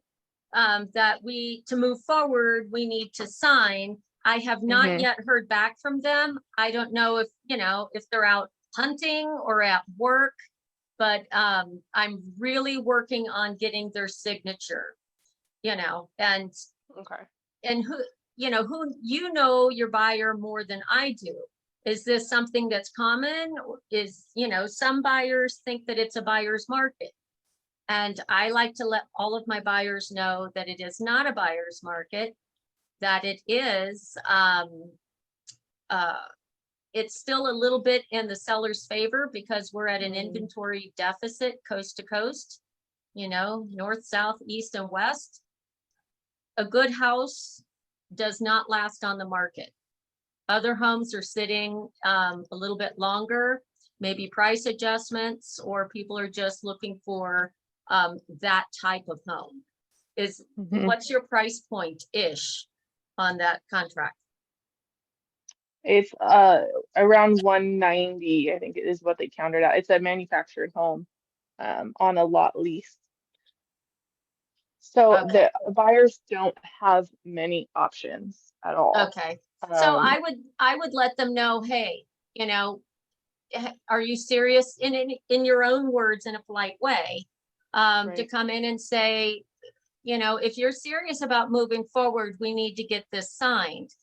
that to move forward, we need to sign. I have not yet heard back from them. I don't know if, you know, if they're out hunting or at work, but I'm really working on getting their signature, you know, and who, you know your buyer more than I do. Is this something that's common? Some buyers think that it's a buyer's market. And I like to let all of my buyers know that it is not a buyer's market, that it is, it's still a little bit in the seller's favor because we're at an inventory deficit coast to coast, you know, north, south, east, and west. A good house does not last on the market. Other homes are sitting a little bit longer, maybe price adjustments, or people are just looking for that type of home. What's your price point-ish on that contract? It's around 190, I think it is what they countered out. It's a manufactured home on a lot lease. So Okay. the buyers don't have many options at all. Okay, so Um, I would let them know, hey, you know, are you serious in your own words in a polite way? To Right. come in and say, you know, if you're serious about moving forward, we need to get this signed.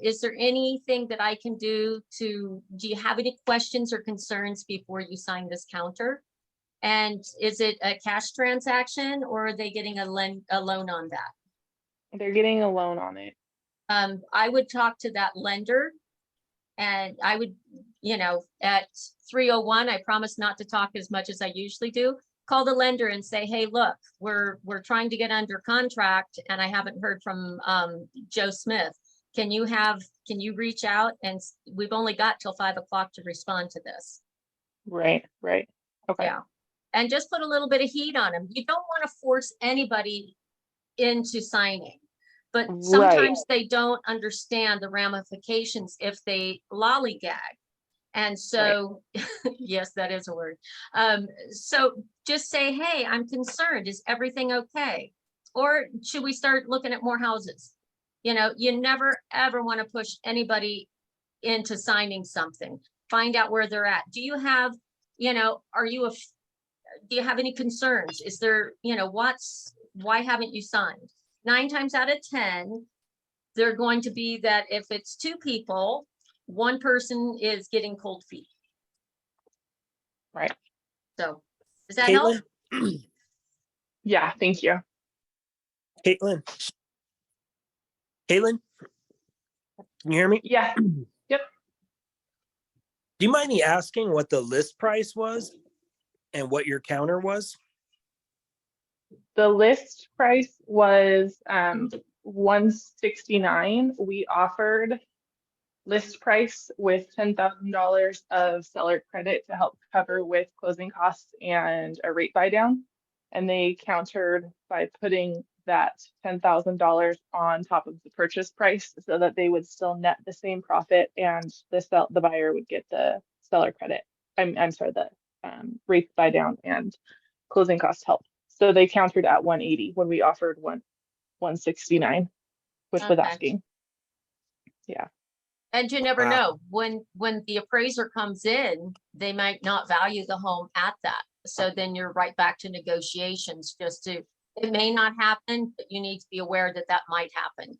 Is there anything that I can do do you have any questions or concerns before you sign this counter? And is it a cash transaction or are they getting a loan on that? They're getting a loan on it. I would talk to that lender and I would, you know, at 3:01, I promise not to talk as much as I usually do. Call the lender and say, hey, look, we're trying to get under contract and I haven't heard from Joe Smith. Can you reach out? And we've only got till 5 o'clock to respond to this. Right. Okay. Yeah. And just put a little bit of heat on them. You don't want to force anybody into signing. But Right. sometimes they don't understand the ramifications if they lollygag. And so, yes, that is a word. So just say, hey, I'm concerned. Is everything okay? Or should we start looking at more houses? You know, you never, ever want to push anybody into signing something. Find out where they're at. Do you have, you know, do you have any concerns? Is there, you know, why haven't you signed? 9 times out of 10, they're going to be that if it's 2 people, one person is getting cold feet. Right. So does that help? Caitlin, Yeah. Thank you. Caitlin, can you hear me? Yeah. Do you mind me asking what the list price was and what your counter was? The list price was $169. We offered list price with $10,000 of seller credit to help cover with closing costs and a rate buy down. And they countered by putting that $10,000 on top of the purchase price so that they would still net the same profit and the buyer would get the seller credit. I'm sorry, the rate buy down and closing cost help. So they countered at 180 when we offered 169, which was Okay. asking. Yeah. And you never Wow. know, when the appraiser comes in, they might not value the home at that. So then you're right back to negotiations it may not happen, but you need to be aware that that might happen.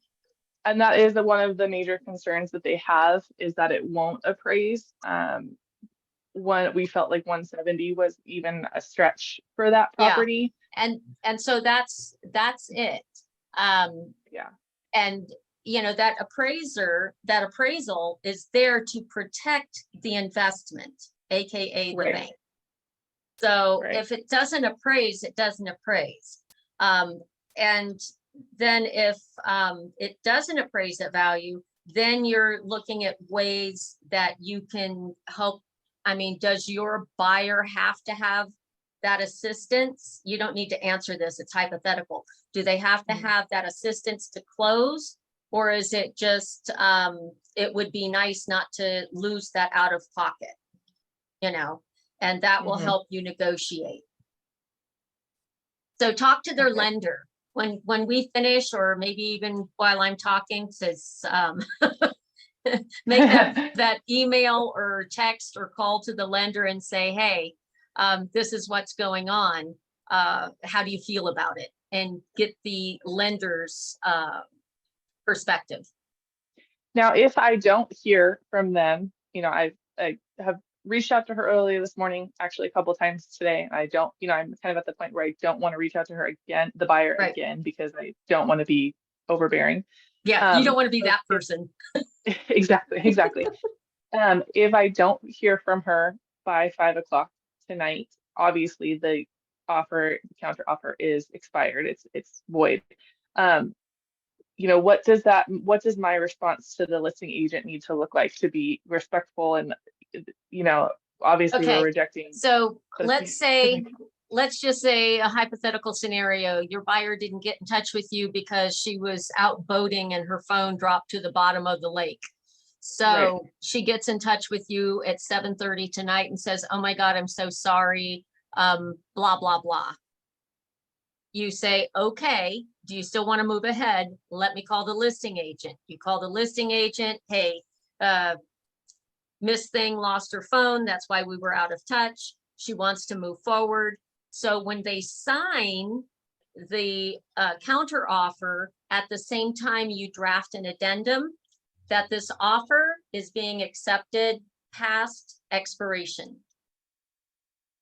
And that is one of the major concerns that they have is that it won't appraise. When we felt like 170 was even a stretch for that Yeah. property. And so that's it. Yeah. And you know, that appraisal is there to protect the investment, AKA the Right. bank. So Right. if it doesn't appraise, it doesn't appraise. And then if it doesn't appraise at value, then you're looking at ways that you can help. I mean, does your buyer have to have that assistance? You don't need to answer this, it's hypothetical. Do they have to have that assistance to close? Or is it just, it would be nice not to lose that out of pocket, you know, and that will Mhm. help you negotiate. So talk to their Okay. lender when we finish, or maybe even while I'm talking, says, make that email or text or call to the lender and say, hey, this is what's going on. How do you feel about it? And get the lender's perspective. Now, if I don't hear from them, you know, I have reached out to her earlier this morning, actually a couple of times today. And I don't, you know, I'm kind of at the point where I don't want to reach out to her again, the buyer Right. again, because I don't want to be overbearing. Yeah, you don't want to be that person. Exactly. If I don't hear from her by 5 o'clock tonight, obviously the counter offer is expired. It's void. You know, what does my response to the listing agent need to look like to be respectful? And, you know, obviously Okay. we're rejecting. So but let's just say a hypothetical scenario. Your buyer didn't get in touch with you because she was out boating and her phone dropped to the bottom of the lake. So she gets in touch with you at 7:30 tonight and says, oh my God, I'm so sorry. Blah, blah, blah. you say, okay, do you still want to move ahead? Let me call the listing agent. You call the listing agent, hey, Miss Thing lost her phone. That's why we were out of touch. She wants to move forward. So when they sign the counter offer, at the same time you draft an addendum that this offer is being accepted past expiration.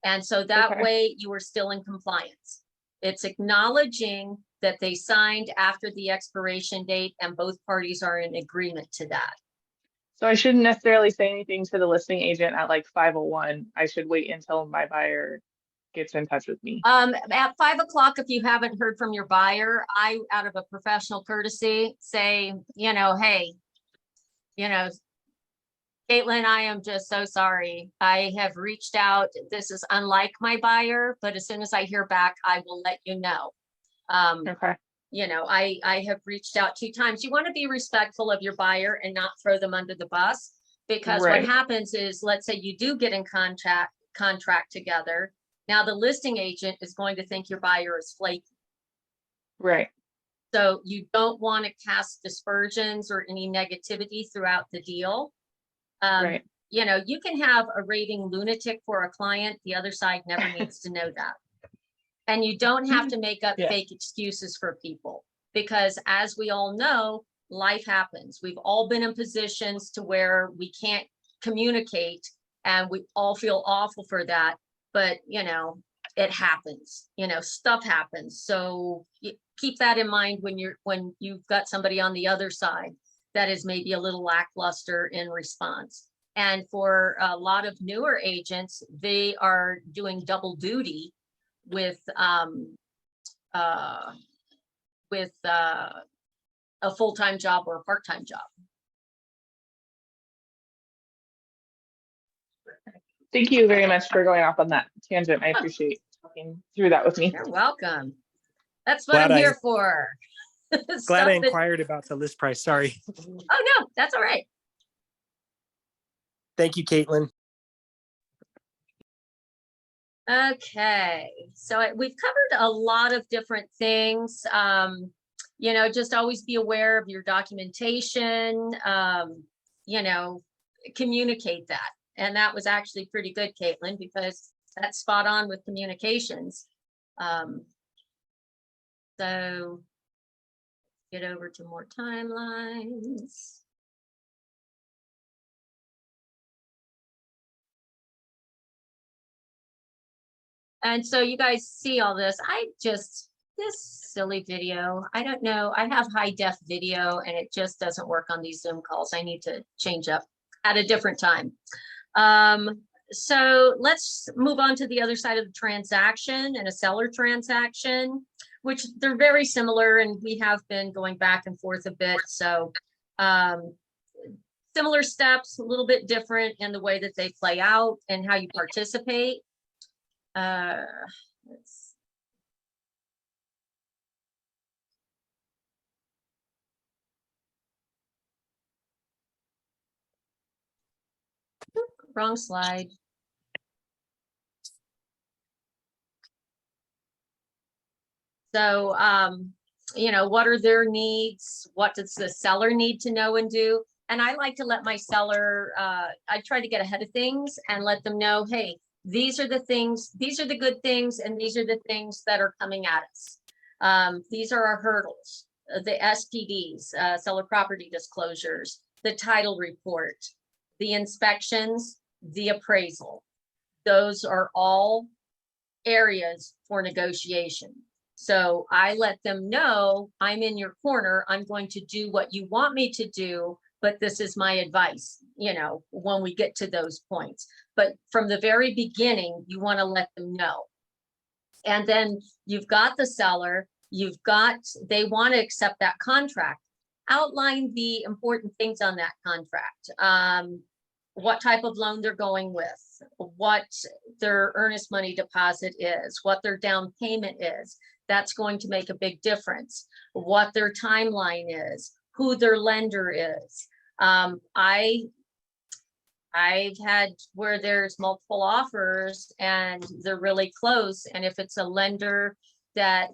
And so that Okay. way you are still in compliance. It's acknowledging that they signed after the expiration date and both parties are in agreement to that. So I shouldn't necessarily say anything to the listing agent at like 5:01. I should wait until my buyer gets in touch with me. At 5 o'clock, if you haven't heard from your buyer, I, out of a professional courtesy, say, hey, Caitlin, I am just so sorry. I have reached out. This is unlike my buyer, but as soon as I hear back, I will let you know. Okay. I have reached out 2 times. You want to be respectful of your buyer and not throw them under the bus, because what Right. happens is, let's say you do get in contract together. Now the listing agent is going to think your buyer is flaky. Right. So you don't want to cast dispersions or any negativity throughout the deal. Right. You can have a raving lunatic for a client. The other side never needs to know that. And you don't have to make up Yeah. fake excuses for people, because as we all know, life happens. We've all been in positions to where we can't communicate and we all feel awful for that. But, it happens, stuff happens. So keep that in mind when you've got somebody on the other side that is maybe a little lackluster in response. And for a lot of newer agents, they are doing double duty with a full-time job or a part-time job. Thank you very much for going off on that tangent. I appreciate talking through that with me. You're welcome. That's what Glad I'm I- here for. Glad I Stuff that- inquired about the list price. Sorry. Oh, no, that's all right. Thank you, Caitlin. Okay, so we've covered a lot of different things. Just always be aware of your documentation, communicate that. And that was actually pretty good, Caitlin, because that's spot on with communications. So get over to more timelines. And so you guys see all this. This silly video, I don't know. I have high def video and it just doesn't work on these Zoom calls. I need to change up at a different time. So let's move on to the other side of the transaction, and a seller transaction, which they're very similar, and we have been going back and forth a bit. So similar steps, a little bit different in the way that they play out and how you participate. Wrong slide. So, what are their needs? What does the seller need to know and do? And I like to let my seller, I try to get ahead of things and let them know, hey, these are the things, these are the good things, and these are the things that are coming at us. These are our hurdles, the SPDs, seller property disclosures, the title report, the inspections, the appraisal. Those are all areas for negotiation. So I let them know, I'm in your corner. I'm going to do what you want me to do, but this is my advice, when we get to those points. But from the very beginning, you want to let them know. And then you've got the seller, they want to accept that contract. Outline the important things on that contract. What type of loan they're going with, what their earnest money deposit is, what their down payment is. That's going to make a big difference. What their timeline is, who their lender is. I've had where there's multiple offers and they're really close. And if it's a lender that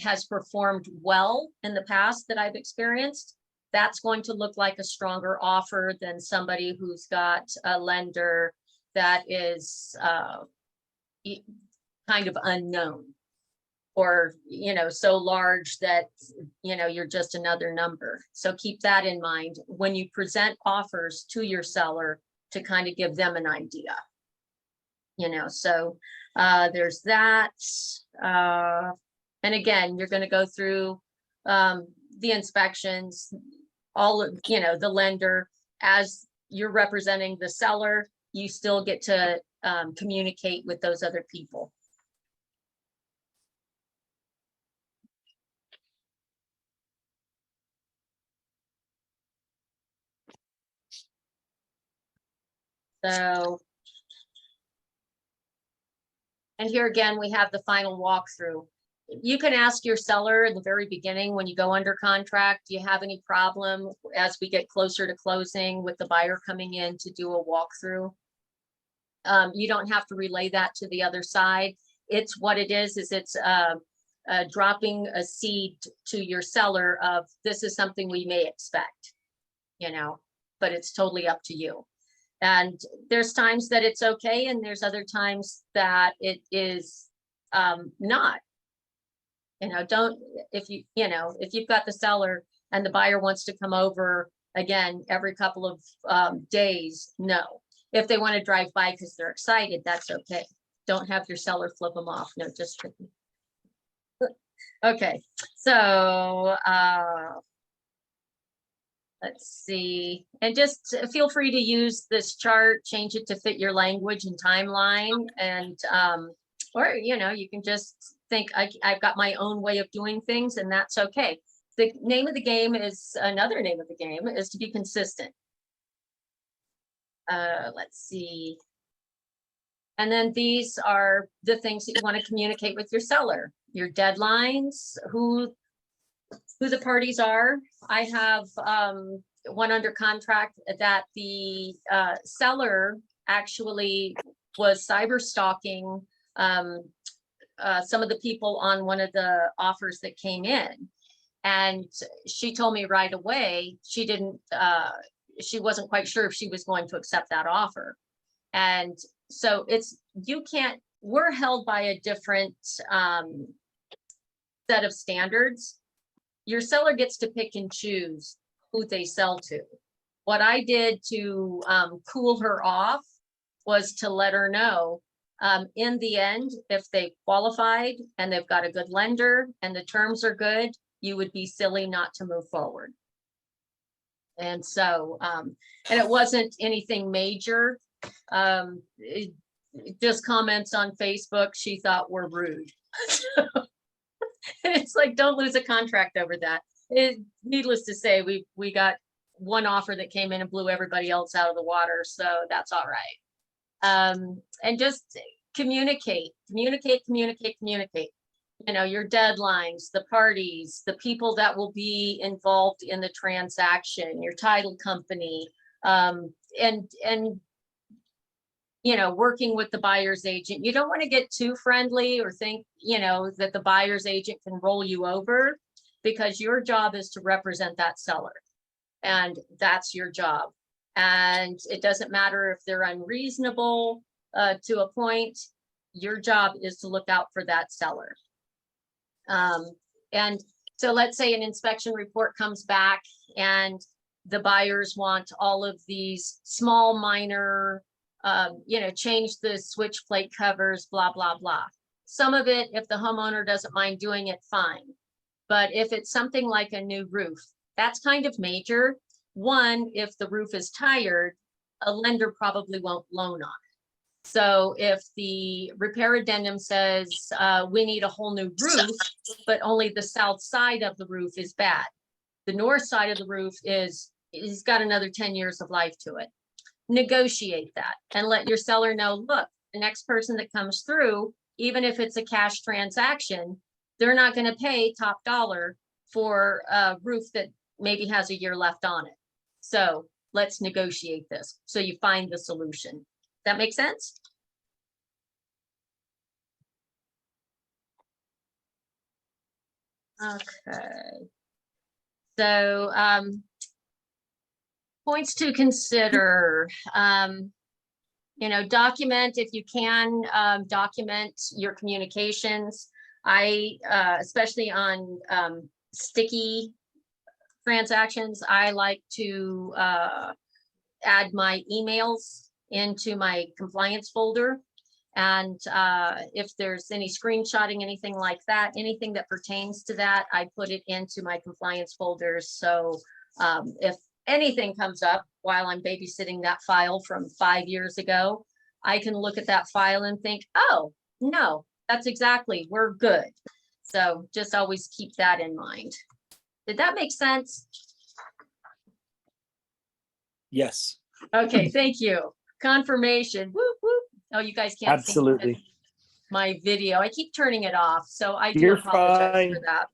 has performed well in the past that I've experienced, that's going to look like a stronger offer than somebody who's got a lender that is kind of unknown, or, so large that, you're just another number. So keep that in mind when you present offers to your seller, to kind of give them an idea. So there's that. And again, you're going to go through the inspections, all of, the lender. As you're representing the seller, you still get to communicate with those other people. So, and here again, we have the final walkthrough. You can ask your seller in the very beginning when you go under contract, do you have any problem as we get closer to closing with the buyer coming in to do a walkthrough? You don't have to relay that to the other side. It's what it is it's dropping a seed to your seller of, this is something we may expect, but it's totally up to you. And there's times that it's okay, and there's other times that it is not. If you've got the seller and the buyer wants to come over again every couple of days, no. If they want to drive by because they're excited, that's okay. Don't have your seller flip them off. No, just kidding. Okay, so let's see, and just feel free to use this chart, change it to fit your language and timeline, and or you can just think I've got my own way of doing things, and that's okay. The name of the game is, another name of the game is to be consistent. Let's see. And then these are the things that you want to communicate with your seller, your deadlines, who the parties are. I have one under contract that the seller actually was cyber stalking some of the people on one of the offers that came in. And she told me right away, she wasn't quite sure if she was going to accept that offer. And so we're held by a different set of standards. Your seller gets to pick and choose who they sell to. What I did to cool her off was to let her know, in the end, if they qualified and they've got a good lender and the terms are good, you would be silly not to move forward. And so, and it wasn't anything major. Just comments on Facebook she thought were rude. It's like, don't lose a contract over that. Needless to say, we got one offer that came in and blew everybody else out of the water, so that's all right. And just communicate. Your deadlines, the parties, the people that will be involved in the transaction, your title company, and working with the buyer's agent. You don't want to get too friendly or think, that the buyer's agent can roll you over, because your job is to represent that seller. And that's your job. And it doesn't matter if they're unreasonable to a point, your job is to look out for that seller. And so let's say an inspection report comes back and the buyers want all of these small, minor, change the switch plate covers, blah, blah, blah. Some of it, if the homeowner doesn't mind doing it, fine. But if it's something like a new roof, that's kind of major. One, if the roof is tired, a lender probably won't loan on it. So if the repair addendum says we need a whole new roof, but only the south side of the roof is bad, the north side of the roof is got another 10 years of life to it. Negotiate that and let your seller know, look, the next person that comes through, even if it's a cash transaction, they're not going to pay top dollar for a roof that maybe has a year left on it. So let's negotiate this. So you find the solution. That make sense? Okay. So, points to consider, document if you can, document your communications. Especially on, sticky transactions, I like to, add my emails into my compliance folder. And if there's any screenshotting, anything like that, anything that pertains to that, I put it into my compliance folders. So if anything comes up while I'm babysitting that file from 5 years ago, I can look at that file and think, oh, no, that's exactly, we're good. So just always keep that in mind. Did that make sense? Yes, Okay, thank you. Confirmation. Whoop, whoop. Oh, you guys can't see absolutely. my video. I keep turning it off, so I do You're apologize fine. for that.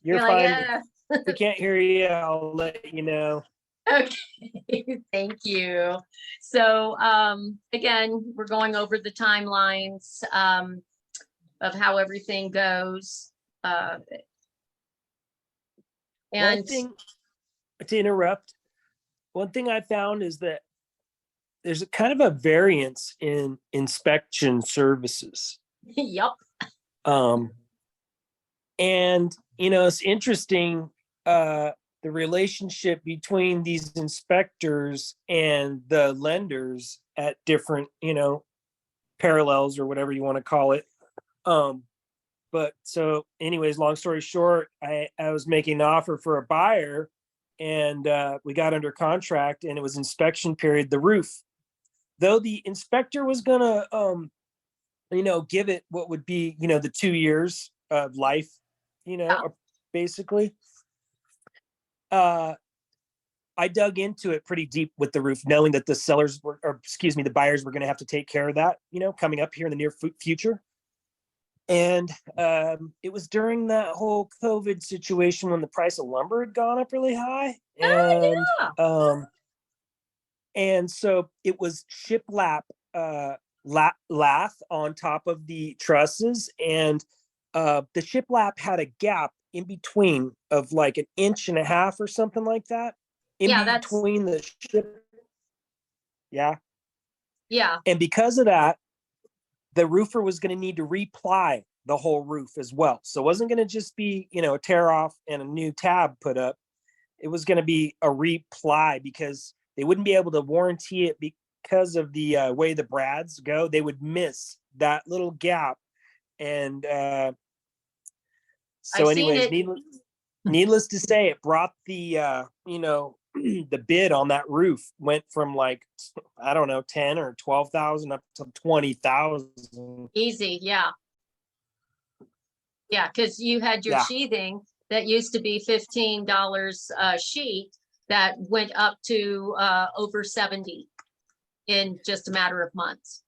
You're You're like, fine. "Yeah." If we can't hear you, I'll let you know. Okay, thank you. So again, we're going over the timelines of how everything goes. One And thing, to interrupt, one thing I found is that there's a kind of a variance in inspection services. yep, And it's interesting, the relationship between these inspectors and the lenders at different, parallels or whatever you want to call it. But so anyways, long story short, I was making an offer for a buyer, and we got under contract, and it was inspection period, the roof. Though the inspector was gonna give it what would be, the 2 years of life, Yeah. basically. I dug into it pretty deep with the roof, knowing that the buyers were going to have to take care of that, coming up here in the near future. And it was during that whole COVID situation when the price of lumber had gone up really high. And and so it was shiplap lath on top of the trusses, and the shiplap had a gap in between of like 1.5 inches or something like that. Yeah, Between the ship. Yeah. yeah, And because of that, the roofer was going to need to reply the whole roof as well. So it wasn't going to just be, a tear off and a new tab put up. It was going to be a reply, because they wouldn't be able to warranty it because of the way the brads go. They would miss that little gap. And so I've seen anyways, it. needless to say, it brought the, the bid on that roof went from like, I don't know, 10 or 12,000 up to 20,000. Easy, yeah. Yeah, because you had your Yeah. sheathing that used to be $15 a sheet that went up to over 70 in just a matter of months.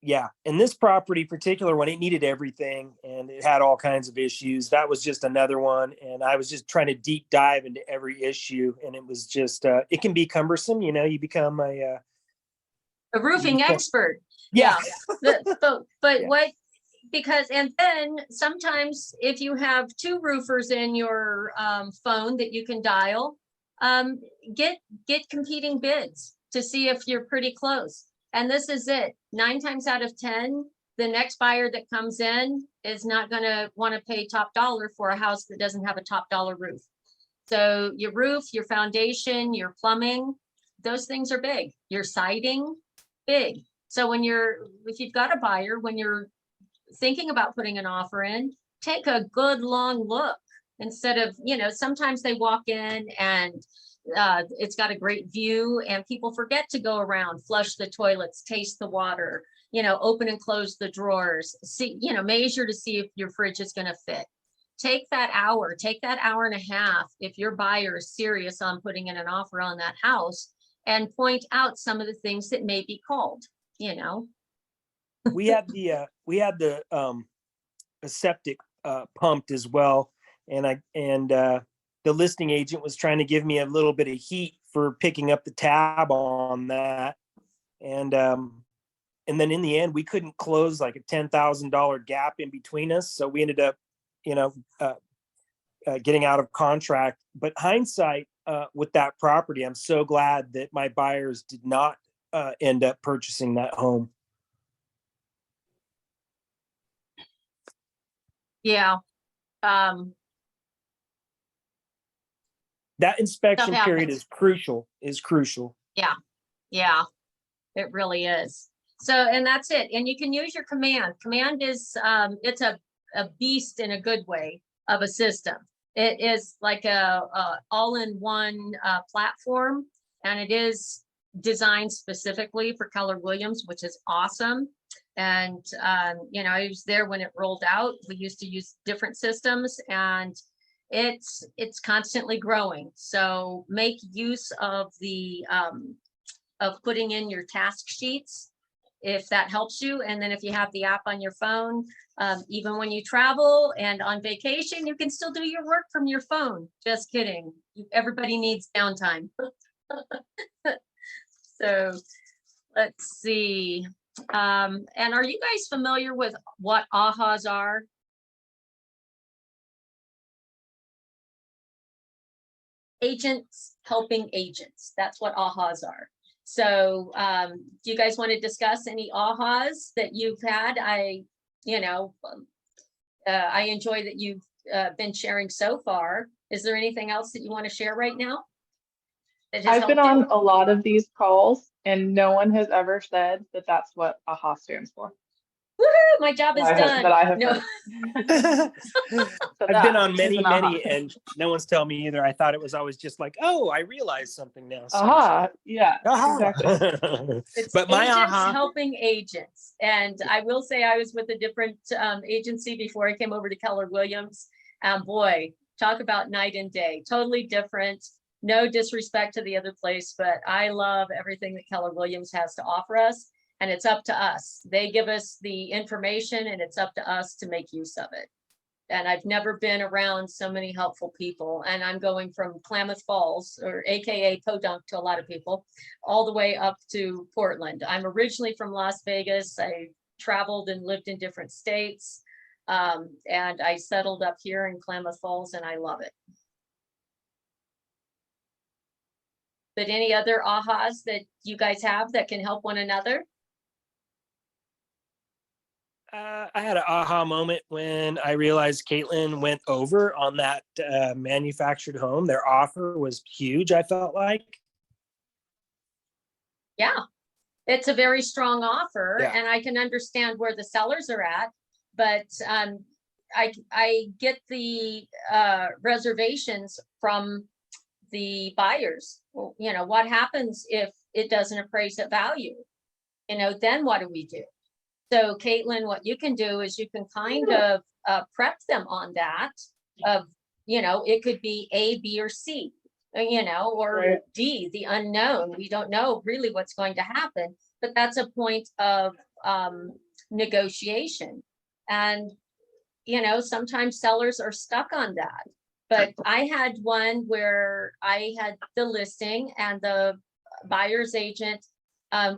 Yeah. And this property particular one, it needed everything, and it had all kinds of issues. That was just another one. And I was just trying to deep dive into every issue. And it was just, it can be cumbersome. You become A roofing expert. yeah. But Yeah. and then sometimes if you have two roofers in your phone that you can dial, get competing bids to see if you're pretty close. And this is it. 9 times out of 10, the next buyer that comes in is not going to want to pay top dollar for a house that doesn't have a top dollar roof. So your roof, your foundation, your plumbing, those things are big. Your siding, big. So if you've got a buyer, when you're thinking about putting an offer in, take a good long look instead of, sometimes they walk in and it's got a great view, and people forget to go around, flush the toilets, taste the water, open and close the drawers, see, measure to see if your fridge is going to fit. Take that hour and a half if your buyer is serious on putting in an offer on that house, and point out some of the things that may be called. We had the septic pumped as well, and the listing agent was trying to give me a little bit of heat for picking up the tab on that, and then in the end we couldn't close like a $10,000 gap in between us, so we ended up you know, getting out of contract. But hindsight, with that property, I'm so glad that my buyers did not end up purchasing that home. Yeah. Um, That inspection Stuff period happens. is crucial. yeah, it really is. So, and that's it. And you can use your command. Command is, it's a beast in a good way of a system. It is like a all-in-one platform, and it is designed specifically for Keller Williams, which is awesome. And, you know, I was there when it rolled out. We used to use different systems, and it's constantly growing. So make use of the, of putting in your task sheets, if that helps you. And then if you have the app on your phone, even when you travel and on vacation, you can still do your work from your phone. Just kidding. Everybody needs downtime. So let's see. And are you guys familiar with what AHAs are? Agents helping agents. That's what AHAs are. So do you guys want to discuss any AHAs that you've had? I enjoy that you've been sharing so far. Is there anything else that you want to share right now? that has I've been helped you? on a lot of these calls and no one has ever said that that's what AHA stands for. Woohoo, my job is That I have- done. that I have No, heard. So I've been that on is many, an AHA. many, and no one's telling me either. I thought it was always just like, oh, I realized something now. So- AHA, yeah, Aha. exactly. it's But my agents aha, helping agents. And I will say I was with a different agency before I came over to Keller Williams. Boy, talk about night and day, totally different. No disrespect to the other place, but I love everything that Keller Williams has to offer us. And it's up to us. They give us the information and it's up to us to make use of it. And I've never been around so many helpful people. And I'm going from Klamath Falls, or AKA Podunk to a lot of people, all the way up to Portland. I'm originally from Las Vegas. I traveled and lived in different states. And I settled up here in Klamath Falls and I love it. But any other ahas that you guys have that can help one another? I had an aha moment when I realized Caitlin went over on that manufactured home. Their offer was huge, I felt like. Yeah, it's a very strong offer, Yeah. and I can understand where the sellers are at, but I get the reservations from the buyers. Well, you know, what happens if it doesn't appraise at value? You know, then what do we do? So Caitlin, what you can do is you can kind of prep them on that of, you know, it could be A, B, or C, you know, or Right. D, the unknown. We don't know really what's going to happen, but that's a point of negotiation. And, you know, sometimes sellers are stuck on that. But I had one where I had the listing and the buyer's agent,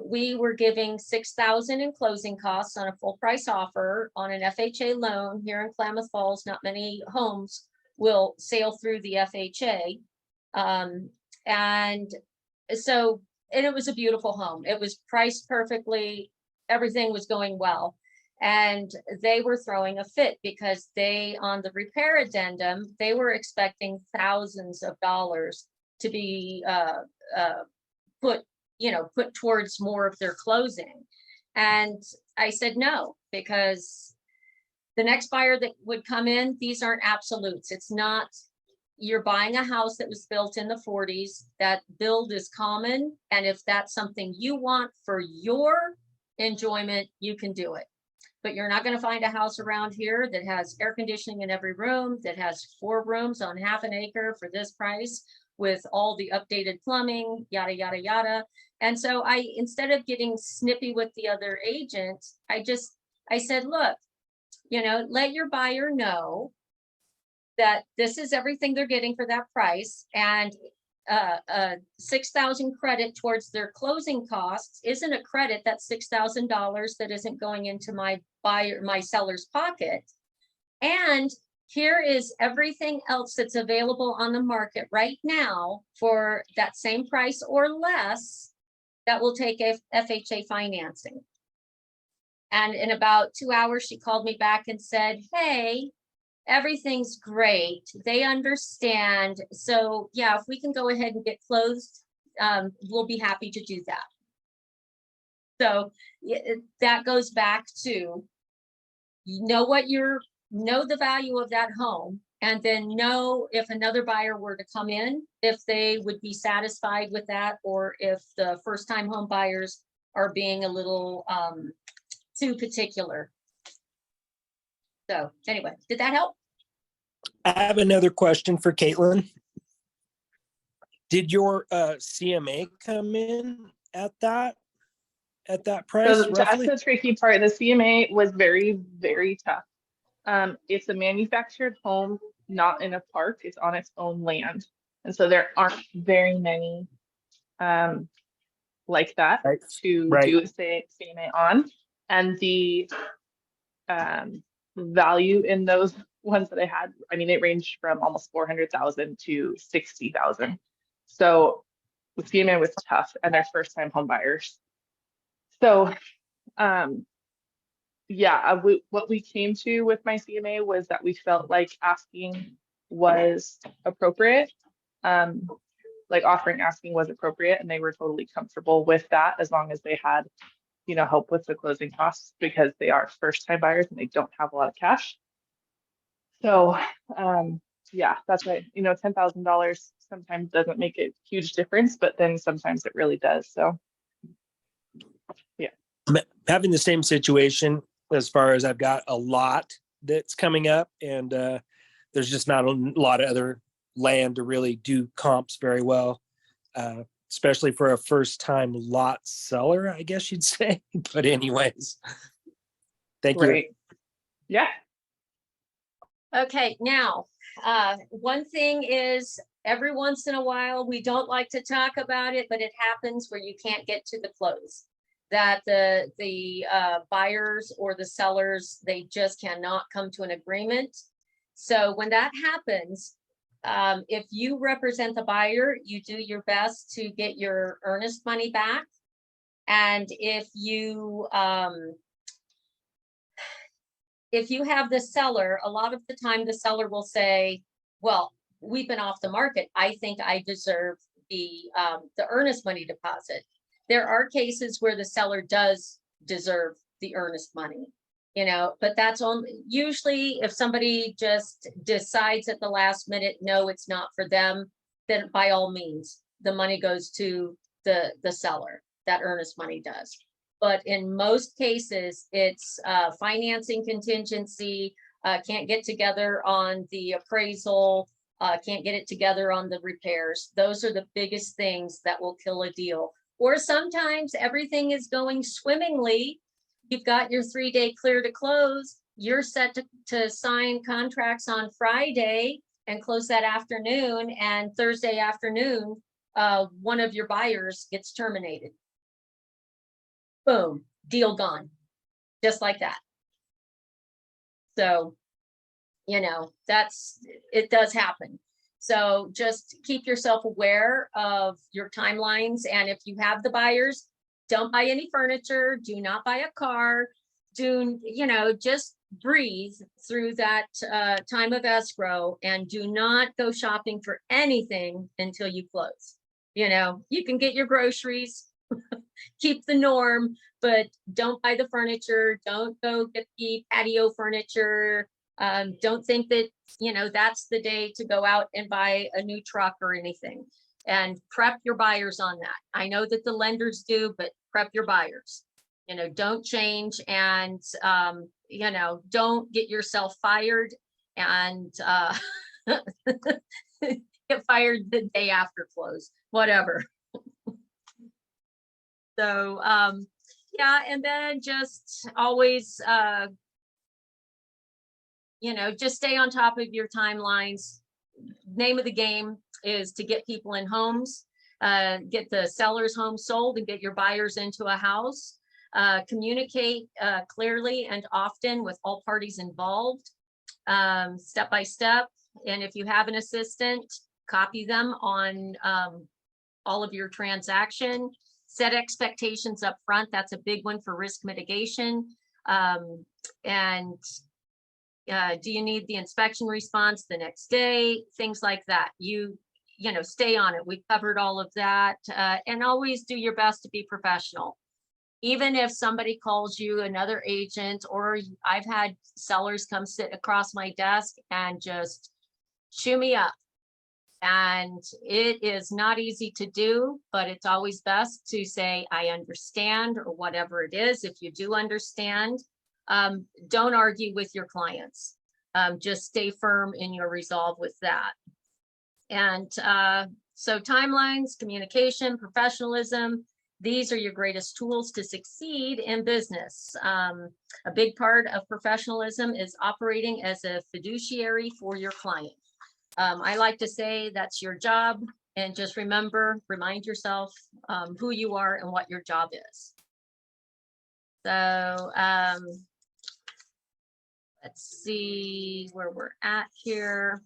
we were giving $6,000 in closing costs on a full price offer on an FHA loan here in Klamath Falls. Not many homes will sail through the FHA. And so, and it was a beautiful home. It was priced perfectly. Everything was going well. And they were throwing a fit because they, on the repair addendum, they were expecting thousands of dollars to be put towards more of their closing. And I said no, because the next buyer that would come in, these aren't absolutes. It's not, you're buying a house that was built in the 40s. That build is common. And if that's something you want for your enjoyment, you can do it. But you're not going to find a house around here that has air conditioning in every room, that has 4 rooms on half an acre for this price, with all the updated plumbing, yada, yada, yada. And so instead of getting snippy with the other agent, I said, look, you know, let your buyer know that this is everything they're getting for that price. And $6,000 credit towards their closing costs isn't a credit. That's $6,000 that isn't going into my seller's pocket. And here is everything else that's available on the market right now for that same price or less that will take FHA financing. And in about 2 hours, she called me back and said, hey, everything's great. They understand. So yeah, if we can go ahead and get closed, we'll be happy to do that. So that goes back to, know the value of that home, and then know if another buyer were to come in, if they would be satisfied with that, or if the first time home buyers are being a little too particular. So anyway, did that help? I have another question for Caitlin. Did your CMA come in at that price So that's roughly? the tricky part. The CMA was very, very tough. It's a manufactured home, not in a park. It's on its own land. And so there aren't very many like that Right. to Right. do a CMA on. And the value in those ones that I had, I mean, it ranged from almost 400,000 to 60,000. So the CMA was tough, and they're first time home buyers. So yeah, what we came to with my CMA was that we felt like asking was appropriate. Like asking was appropriate, and they were totally comfortable with that as long as they had, help with the closing costs, because they are first time buyers and they don't have a lot of cash. So yeah, that's right. $10,000 sometimes doesn't make a huge difference, but then sometimes it really does. So yeah. I'm having the same situation as far as I've got a lot that's coming up, and there's just not a lot of other land to really do comps very well, especially for a first time lot seller, I guess you'd say. But anyways, thank you. Yeah. Okay, now, one thing is, every once in a while, we don't like to talk about it, but it happens where you can't get to the close. That the buyers or the sellers, they just cannot come to an agreement. So when that happens, if you represent the buyer, you do your best to get your earnest money back. And if you have the seller, a lot of the time the seller will say, well, we've been off the market. I think I deserve the earnest money deposit. There are cases where the seller does deserve the earnest money, but that's usually if somebody just decides at the last minute, no, it's not for them, then by all means, the money goes to the seller. That earnest money does. But in most cases, it's financing contingency, can't get together on the appraisal, can't get it together on the repairs. Those are the biggest things that will kill a deal. Or sometimes everything is going swimmingly. You've got your 3-day clear to close. You're set to sign contracts on Friday and close that afternoon. And Thursday afternoon, one of your buyers gets terminated. Boom, deal gone, just like that. So, it does happen. So just keep yourself aware of your timelines. And if you have the buyers, don't buy any furniture, do not buy a car, just breathe through that time of escrow, and do not go shopping for anything until you close. You can get your groceries, keep the norm, but don't buy the furniture. Don't go get the patio furniture. Don't think that, that's the day to go out and buy a new truck or anything. And prep your buyers on that. I know that the lenders do, but prep your buyers. Don't change, and, don't get yourself fired and get fired the day after close, whatever. So, yeah, and then just always, just stay on top of your timelines. Name of the game is to get people in homes, get the seller's home sold, and get your buyers into a house. Communicate clearly and often with all parties involved. step by step. And if you have an assistant, copy them on all of your transaction. Set expectations up front. That's a big one for risk mitigation. And do you need the inspection response the next day? Things like that. You know, stay on it. We covered all of that. And always do your best to be professional. Even if somebody calls you, another agent, or I've had sellers come sit across my desk and just chew me up. And it is not easy to do, but it's always best to say, I understand, or whatever it is. If you do understand, don't argue with your clients. Just stay firm in your resolve with that. And so timelines, communication, professionalism, these are your greatest tools to succeed in business. A big part of professionalism is operating as a fiduciary for your client. I like to say that's your job, and just remind yourself who you are and what your job is. So let's see where we're at here.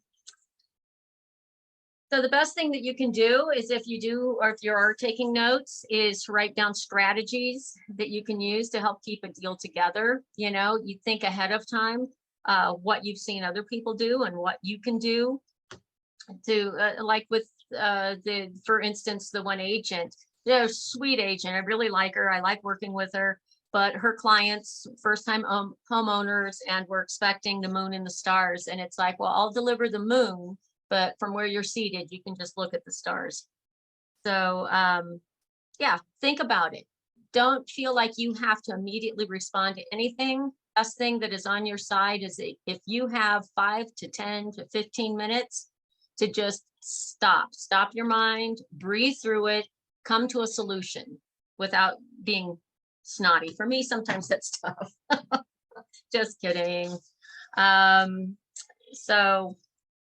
So the best thing that you can do is, if you are taking notes, is to write down strategies that you can use to help keep a deal together. You know, you think ahead of time what you've seen other people do and what you can do to like with for instance, the one agent, sweet agent. I really like her. I like working with her, but her clients, first time homeowners, and we're expecting the moon and the stars. And it's like, well, I'll deliver the moon, but from where you're seated, you can just look at the stars. So yeah, think about it. Don't feel like you have to immediately respond to anything. Best thing that is on your side is if you have 5 to 10 to 15 minutes to just stop your mind, breathe through it, come to a solution without being snotty. For me, sometimes that's tough. Just kidding. So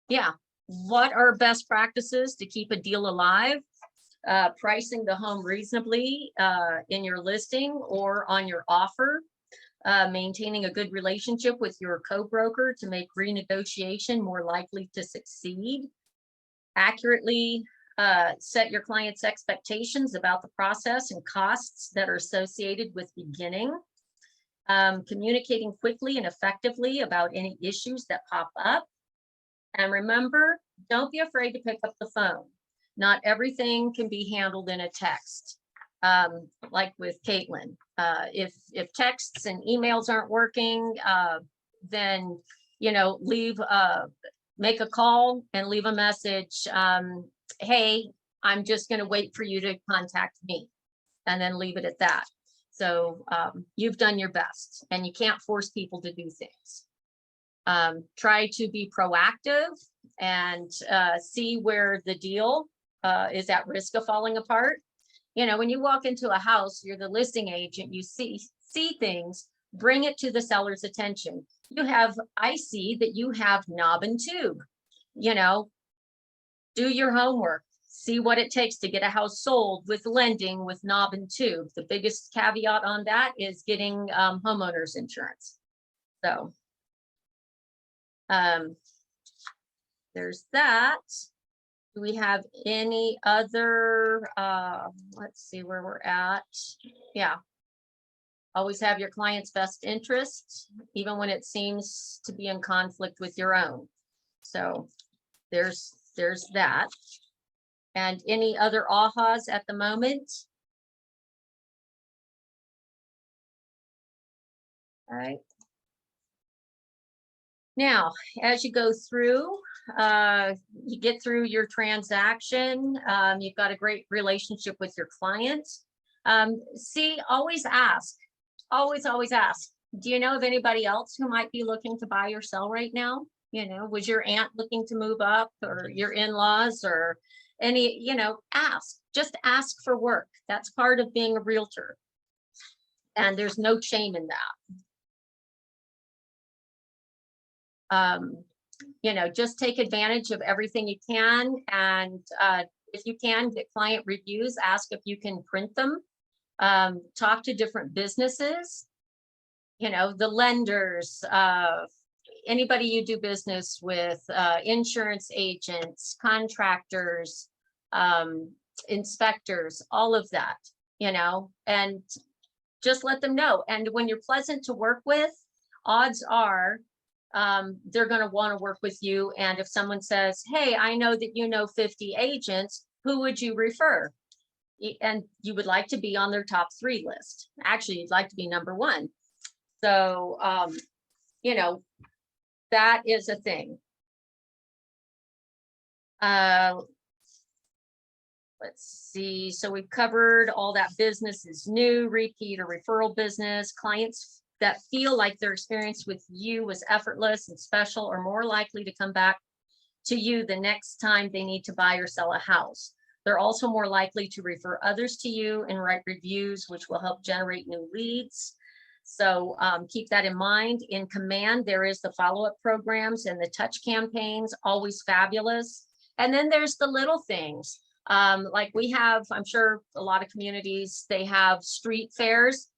yeah, what are best practices to keep a deal alive? Pricing the home reasonably in your listing or on your offer. Maintaining a good relationship with your co-broker to make renegotiation more likely to succeed. Accurately set your client's expectations about the process and costs that are associated with beginning. Communicating quickly and effectively about any issues that pop up. And remember, don't be afraid to pick up the phone. Not everything can be handled in a text. Like with Caitlin, if texts and emails aren't working, then, you know, make a call and leave a message. Hey, I'm just going to wait for you to contact me, and then leave it at that. So you've done your best, and you can't force people to do things. Try to be proactive and see where the deal is at risk of falling apart. You know, when you walk into a house, you're the listing agent, you see things, bring it to the seller's attention. I see that you have knob and tube. You know, do your homework, see what it takes to get a house sold with lending with knob and tube. The biggest caveat on that is getting homeowners insurance. So there's that. Do we have any other, let's see where we're at. Yeah. Always have your client's best interest, even when it seems to be in conflict with your own. So there's that. And any other ahas at the moment? All right. Now, as you go through, you get through your transaction, you've got a great relationship with your client. Always ask, always ask. Do you know of anybody else who might be looking to buy or sell right now? You know, was your aunt looking to move up, or your in-laws, or any, you know, just ask for work. That's part of being a realtor. And there's no shame in that. You know, just take advantage of everything you can. And if you can get client reviews, ask if you can print them. Talk to different businesses, you know, the lenders, anybody you do business with, insurance agents, contractors, inspectors, all of that, you know, and just let them know. And when you're pleasant to work with, odds are they're going to want to work with you. And if someone says, hey, I know that you know 50 agents, who would you refer? And you would like to be on their top 3 list. Actually, you'd like to be number 1. So, you know, that is a thing. Let's see. So we've covered all that. Business is new, repeat or referral business. Clients that feel like their experience with you was effortless and special are more likely to come back to you the next time they need to buy or sell a house. They're also more likely to refer others to you and write reviews, which will help generate new leads. So keep that in mind. In Command, there is the follow-up programs and the touch campaigns, always fabulous. And then there's the little things. Like we have, I'm sure a lot of communities, they have street fairs.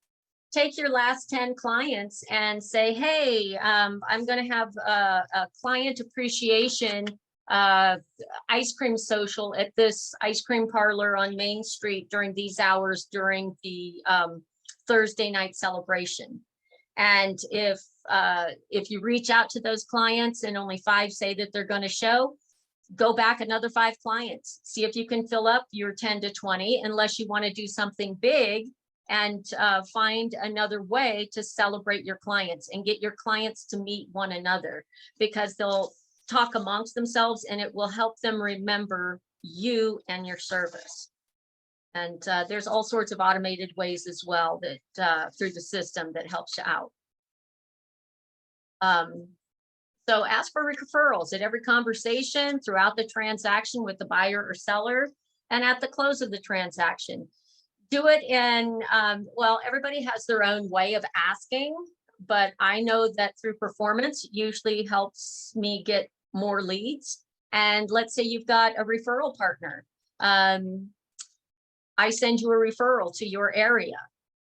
Take your last 10 clients and say, hey, I'm going to have a client appreciation ice cream social at this ice cream parlor on Main Street during these hours during the Thursday night celebration. And if you reach out to those clients and only 5 say that they're going to show, go back another 5 clients. See if you can fill up your 10 to 20, unless you want to do something big and find another way to celebrate your clients and get your clients to meet one another, because they'll talk amongst themselves and it will help them remember you and your service. And there's all sorts of automated ways as well that through the system that helps you out. So ask for referrals at every conversation, throughout the transaction with the buyer or seller, and at the close of the transaction. Do it in, well, everybody has their own way of asking, but I know that through performance usually helps me get more leads. And let's say you've got a referral partner. I send you a referral to your area.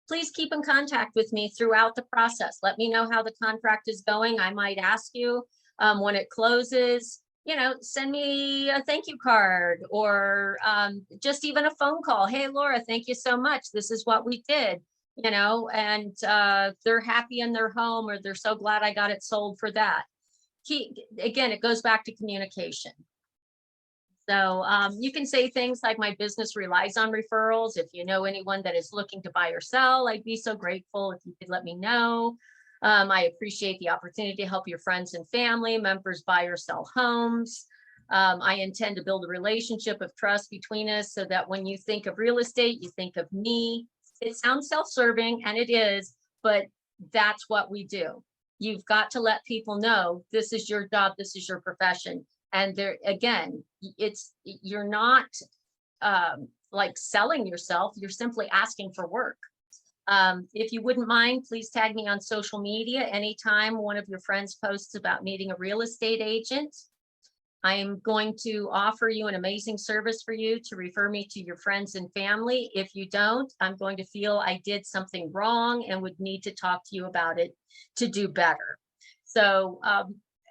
Please keep in contact with me throughout the process. Let me know how the contract is going. I might ask you when it closes, you know, send me a thank you card, or just even a phone call. Hey, Laura, thank you so much. This is what we did, you know, and they're happy in their home, or they're so glad I got it sold for that. Again, it goes back to communication. So you can say things like, my business relies on referrals. If you know anyone that is looking to buy or sell, I'd be so grateful if you could let me know. I appreciate the opportunity to help your friends and family members buy or sell homes. I intend to build a relationship of trust between us so that when you think of real estate, you think of me. It sounds self-serving, and it is, but that's what we do. You've got to let people know this is your job, this is your profession. And there, again, you're not like selling yourself, you're simply asking for work. If you wouldn't mind, please tag me on social media anytime one of your friends posts about needing a real estate agent. I am going to offer you an amazing service for you to refer me to your friends and family. If you don't, I'm going to feel I did something wrong and would need to talk to you about it to do better. So,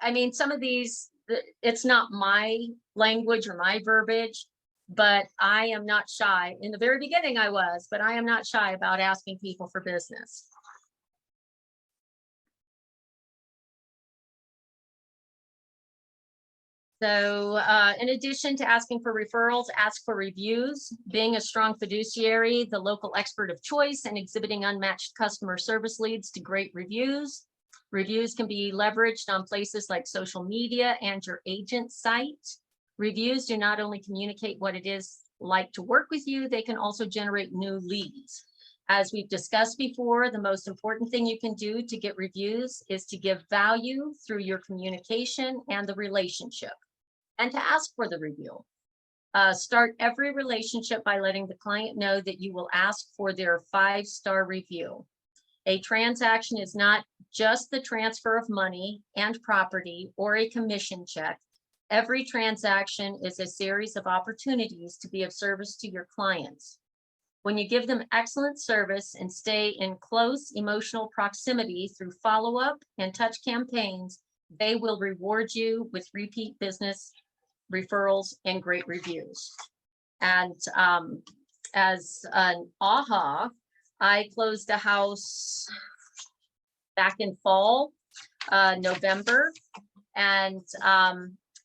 I mean, some of these, it's not my language or my verbiage, but I am not shy. In the very beginning I was, but I am not shy about asking people for business. So in addition to asking for referrals, ask for reviews. Being a strong fiduciary, the local expert of choice, and exhibiting unmatched customer service leads to great reviews. Reviews can be leveraged on places like social media and your agent site. Reviews do not only communicate what it is like to work with you, they can also generate new leads. As we've discussed before, the most important thing you can do to get reviews is to give value through your communication and the relationship, and to ask for the review. Start every relationship by letting the client know that you will ask for their 5-star review. A transaction is not just the transfer of money and property or a commission check. Every transaction is a series of opportunities to be of service to your clients. When you give them excellent service and stay in close emotional proximity through follow-up and touch campaigns, they will reward you with repeat business, referrals, and great reviews. And as an AHA, I closed a house back in fall, November, and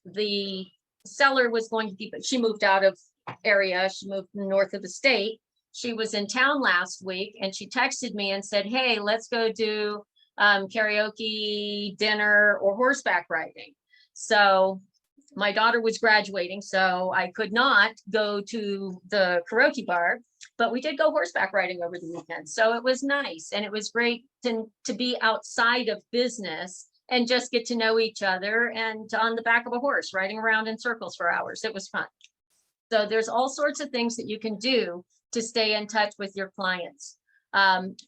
the seller was going to be, but she moved out of area. She moved north of the state. She was in town last week and she texted me and said, hey, let's go do karaoke, dinner, or horseback riding. So my daughter was graduating, so I could not go to the karaoke bar, but we did go horseback riding over the weekend. So it was nice. And it was great to be outside of business and just get to know each other and on the back of a horse riding around in circles for hours. It was fun. So there's all sorts of things that you can do to stay in touch with your clients.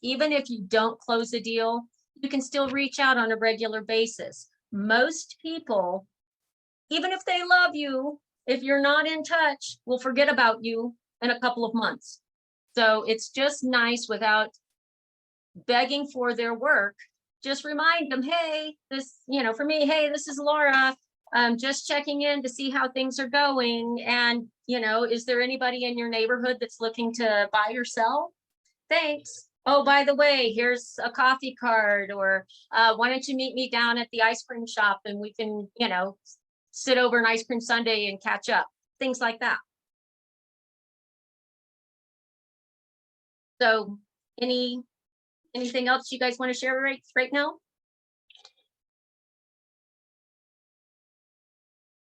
Even if you don't close a deal, you can still reach out on a regular basis. Most people, even if they love you, if you're not in touch, will forget about you in a couple of months. So it's just nice, without begging for their work, just remind them, hey, this, for me, hey, this is Laura. I'm just checking in to see how things are going. And, is there anybody in your neighborhood that's looking to buy or sell? Thanks. Oh, by the way, here's a coffee card, or why don't you meet me down at the ice cream shop and we can, sit over an ice cream sundae and catch up, things like that. So anything else you guys want to share right now?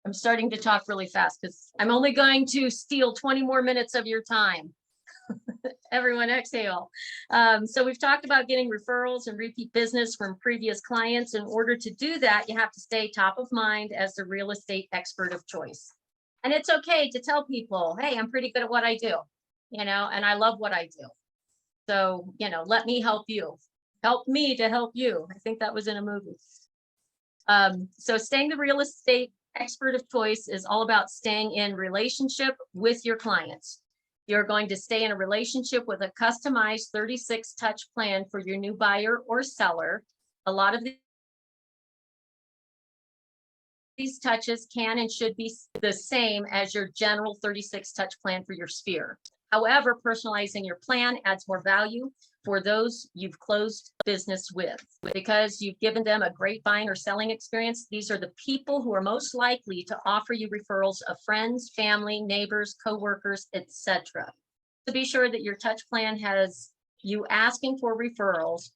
I'm starting to talk really fast because I'm only going to steal 20 more minutes of your time. Everyone exhale. So we've talked about getting referrals and repeat business from previous clients. In order to do that, you have to stay top of mind as the real estate expert of choice. And it's okay to tell people, hey, I'm pretty good at what I do, and I love what I do. So, let me help you. Help me to help you. I think that was in a movie. So staying the real estate expert of choice is all about staying in relationship with your clients. You're going to stay in a relationship with a customized 36 touch plan for your new buyer or seller. A lot of these touches can and should be the same as your general 36 touch plan for your sphere. However, personalizing your plan adds more value for those you've closed business with. Because you've given them a great buying or selling experience, these are the people who are most likely to offer you referrals of friends, family, neighbors, coworkers, etc. To be sure that your touch plan has you asking for referrals,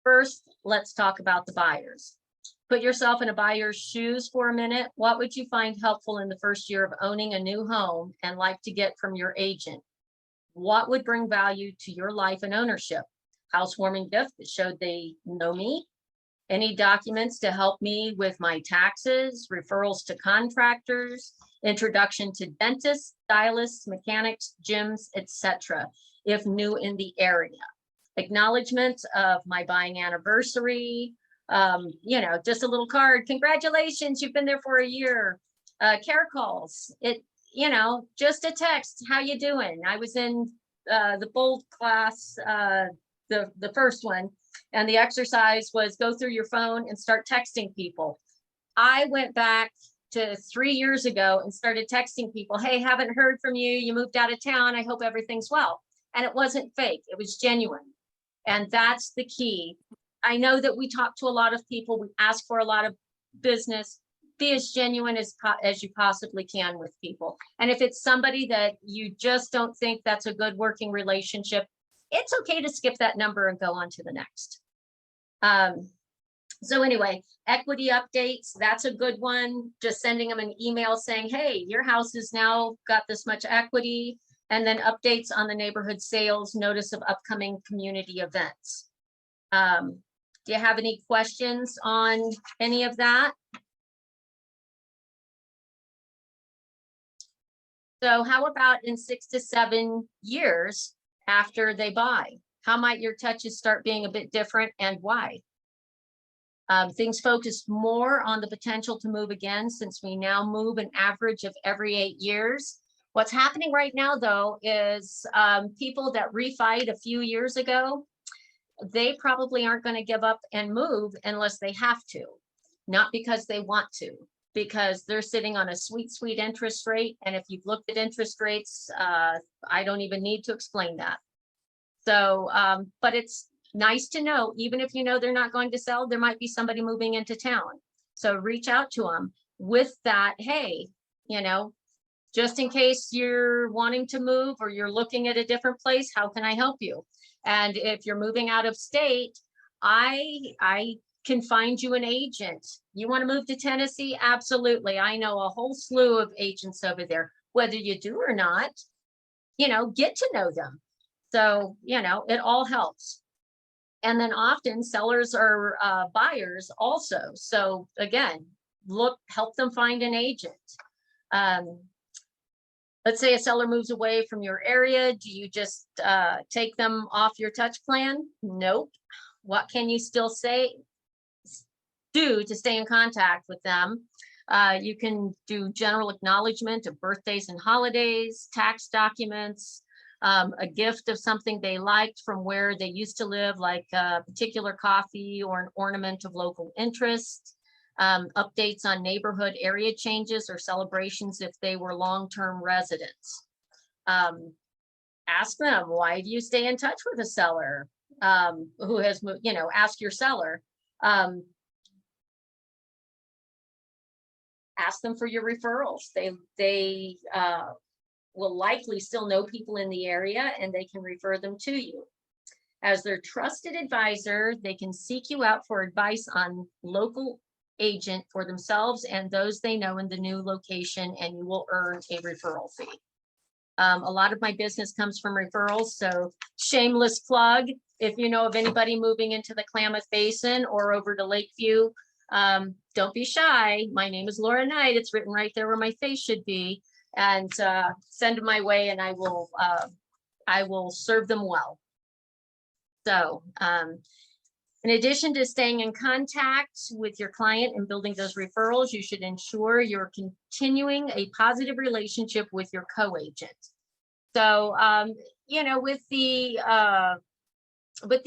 first, let's talk about the buyers. Put yourself in a buyer's shoes for a minute. What would you find helpful in the first year of owning a new home and like to get from your agent? What would bring value to your life and ownership? Housewarming gift that showed they know me? Any documents to help me with my taxes, referrals to contractors, introduction to dentists, stylists, mechanics, gyms, etc. if new in the area. Acknowledgement of my buying anniversary, just a little card. Congratulations, you've been there for a year. Care calls. Just a text. How you doing? I was in the BOLD class, the first one, and the exercise was go through your phone and start texting people. I went back to 3 years ago and started texting people. Hey, haven't heard from you. You moved out of town. I hope everything's well. And it wasn't fake. It was genuine. And that's the key. I know that we talk to a lot of people. We ask for a lot of business. Be as genuine as you possibly can with people. And if it's somebody that you just don't think that's a good working relationship, it's okay to skip that number and go on to the next. So anyway, equity updates, that's a good one. Just sending them an email saying, hey, your house has now got this much equity, and then updates on the neighborhood sales, notice of upcoming community events. Do you have any questions on any of that? So how about in 6 to 7 years after they buy? How might your touches start being a bit different, and why? Things focused more on the potential to move again, since we now move an average of every 8 years. What's happening right now, though, is people that refied a few years ago, they probably aren't going to give up and move unless they have to. not because they want to, because they're sitting on a sweet, sweet interest rate. And if you've looked at interest rates, I don't even need to explain that. So, but it's nice to know, even if you know they're not going to sell, there might be somebody moving into town. So reach out to them with that, hey, you know, just in case you're wanting to move or you're looking at a different place, how can I help you? And if you're moving out of state, I can find you an agent. You want to move to Tennessee? Absolutely. I know a whole slew of agents over there. Whether you do or not, you know, get to know them. So, you know, it all helps. And then often sellers are buyers also. So again, help them find an agent. Let's say a seller moves away from your area. Do you just take them off your touch plan? Nope. What can you still do to stay in contact with them? You can do general acknowledgement of birthdays and holidays, tax documents, a gift of something they liked from where they used to live, like a particular coffee or an ornament of local interest. Updates on neighborhood area changes or celebrations if they were long-term residents. Ask them, why do you stay in touch with a seller who has moved, you know, ask your seller. Ask them for your referrals. They will likely still know people in the area and they can refer them to you. As their trusted advisor, they can seek you out for advice on local agent for themselves and those they know in the new location, and you will earn a referral fee. A lot of my business comes from referrals, so shameless plug. If you know of anybody moving into the Klamath Basin or over to Lakeview, don't be shy. My name is Laura Knight. It's written right there where my face should be, and send them my way and I will serve them well. So, in addition to staying in contact with your client and building those referrals, you should ensure you're continuing a positive relationship with your co-agent. So, you know, with the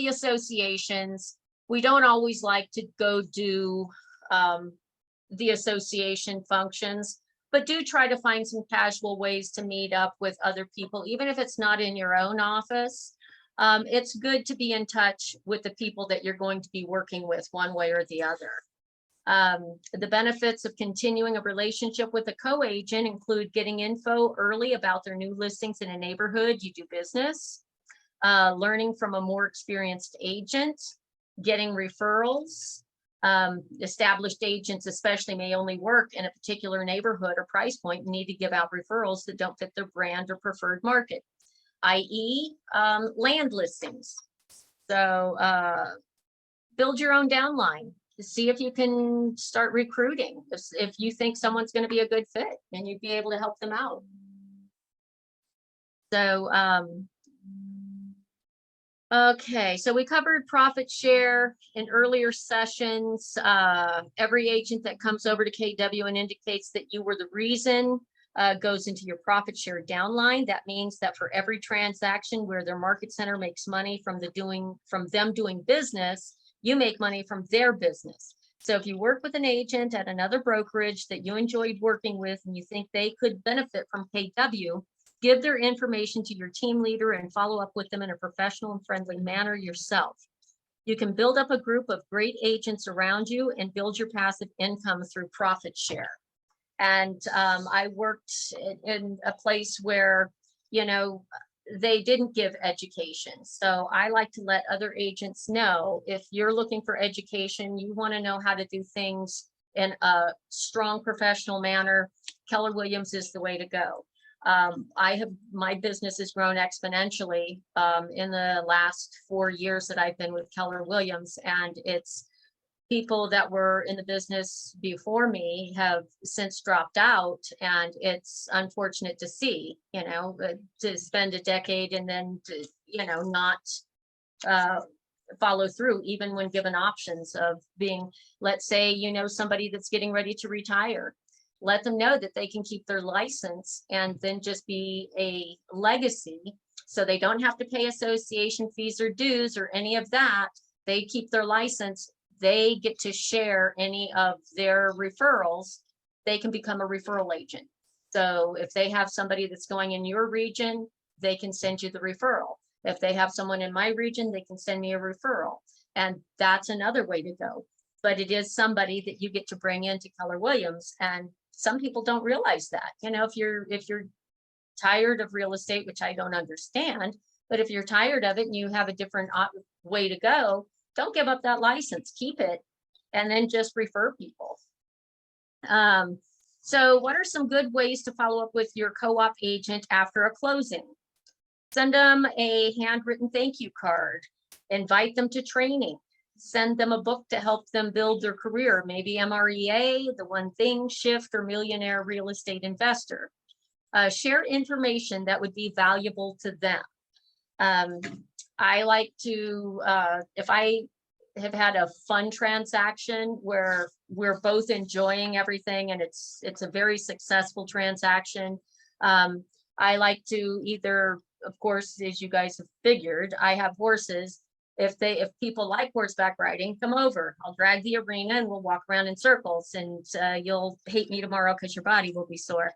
associations, we don't always like to go do the association functions, but do try to find some casual ways to meet up with other people, even if it's not in your own office. It's good to be in touch with the people that you're going to be working with one way or the other. The benefits of continuing a relationship with a co-agent include getting info early about their new listings in a neighborhood you do business, learning from a more experienced agent, getting referrals. Established agents especially may only work in a particular neighborhood or price point and need to give out referrals that don't fit their brand or preferred market, i.e. Land listings. So build your own downline to see if you can start recruiting, if you think someone's going to be a good fit and you'd be able to help them out. So okay, so we covered profit share in earlier sessions. Every agent that comes over to KW and indicates that you were the reason goes into your profit share downline. That means that for every transaction where their market center makes money from them doing business, you make money from their business. So if you work with an agent at another brokerage that you enjoyed working with and you think they could benefit from KW, give their information to your team leader and follow up with them in a professional and friendly manner yourself. You can build up a group of great agents around you and build your passive income through profit share. And I worked in a place where, you know, they didn't give education. So I like to let other agents know, if you're looking for education, you want to know how to do things in a strong professional manner, Keller Williams is the way to go. My business has grown exponentially in the last 4 years that I've been with Keller Williams, and it's people that were in the business before me have since dropped out, and it's unfortunate to see, you know, to spend a decade and then to, you know, not follow through even when given options of being, let's say, you know, somebody that's getting ready to retire. Let them know that they can keep their license and then just be a legacy, so they don't have to pay association fees or dues or any of that. They keep their license, they get to share any of their referrals. They can become a referral agent. So if they have somebody that's going in your region, they can send you the referral. If they have someone in my region, they can send me a referral. And that's another way to go. But it is somebody that you get to bring into Keller Williams. And some people don't realize that. You know, if you're tired of real estate, which I don't understand, but if you're tired of it and you have a different way to go, don't give up that license, keep it, and then just refer people. So what are some good ways to follow up with your co-op agent after a closing? Send them a handwritten thank you card, invite them to training, send them a book to help them build their career, maybe MREA, The One Thing, Shift, or Millionaire Real Estate Investor. Share information that would be valuable to them. I like to, if I have had a fun transaction where we're both enjoying everything and it's a very successful transaction, I like to either, of course, as you guys have figured, I have horses. If people like horseback riding, come over. I'll drag the arena and we'll walk around in circles, and you'll hate me tomorrow because your body will be sore.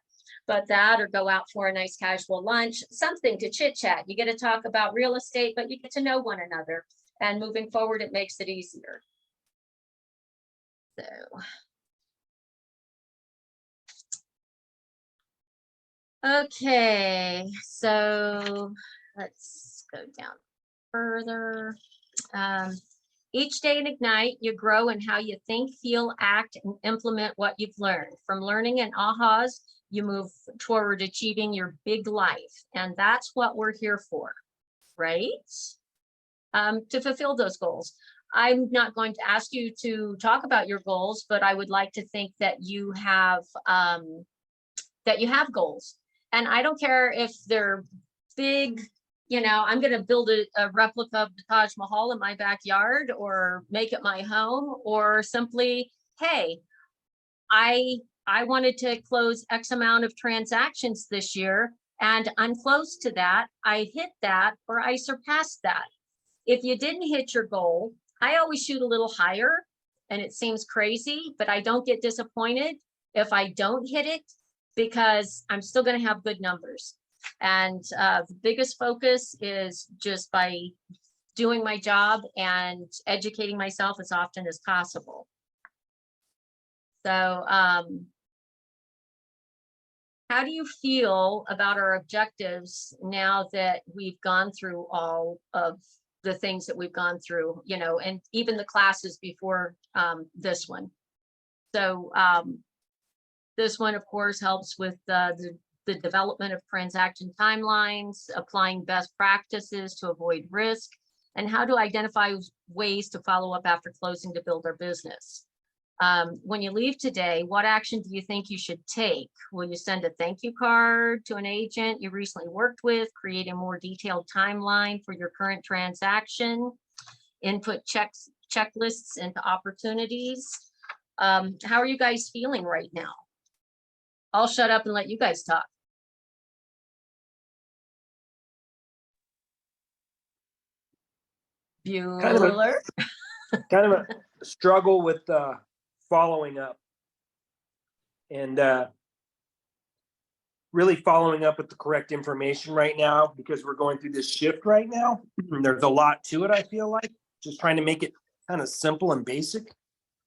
But that, or go out for a nice casual lunch, something to chit chat. You get to talk about real estate, but you get to know one another. And moving forward, it makes it easier. So. Okay, so let's go down further. Each day in Ignite, you grow in how you think, feel, act, and implement what you've learned. From learning and ahas, you move toward achieving your big life. And that's what we're here for, right? To fulfill those goals. I'm not going to ask you to talk about your goals, but I would like to think that you have goals. And I don't care if they're big, you know, I'm going to build a replica of the Taj Mahal in my backyard, or make it my home, or simply, hey, I wanted to close X amount of transactions this year, and I'm close to that. I hit that, or I surpassed that. If you didn't hit your goal, I always shoot a little higher, and it seems crazy, but I don't get disappointed if I don't hit it, because I'm still going to have good numbers. And the biggest focus is just by doing my job and educating myself as often as possible. So how do you feel about our objectives now that we've gone through all of the things that we've gone through, you know, and even the classes before this one? So this one, of course, helps with the development of transaction timelines, applying best practices to avoid risk, and how to identify ways to follow up after closing to build our business. When you leave today, what action do you think you should take? Will you send a thank you card to an agent you recently worked with, create a more detailed timeline for your current transaction, input checklists into opportunities? How are you guys feeling right now? I'll shut up and let you guys talk. Bueller? Kind of a struggle with following up, and really following up with the correct information right now, because we're going through this shift right now. There's a lot to it, I feel like. Just trying to make it kind of simple and basic.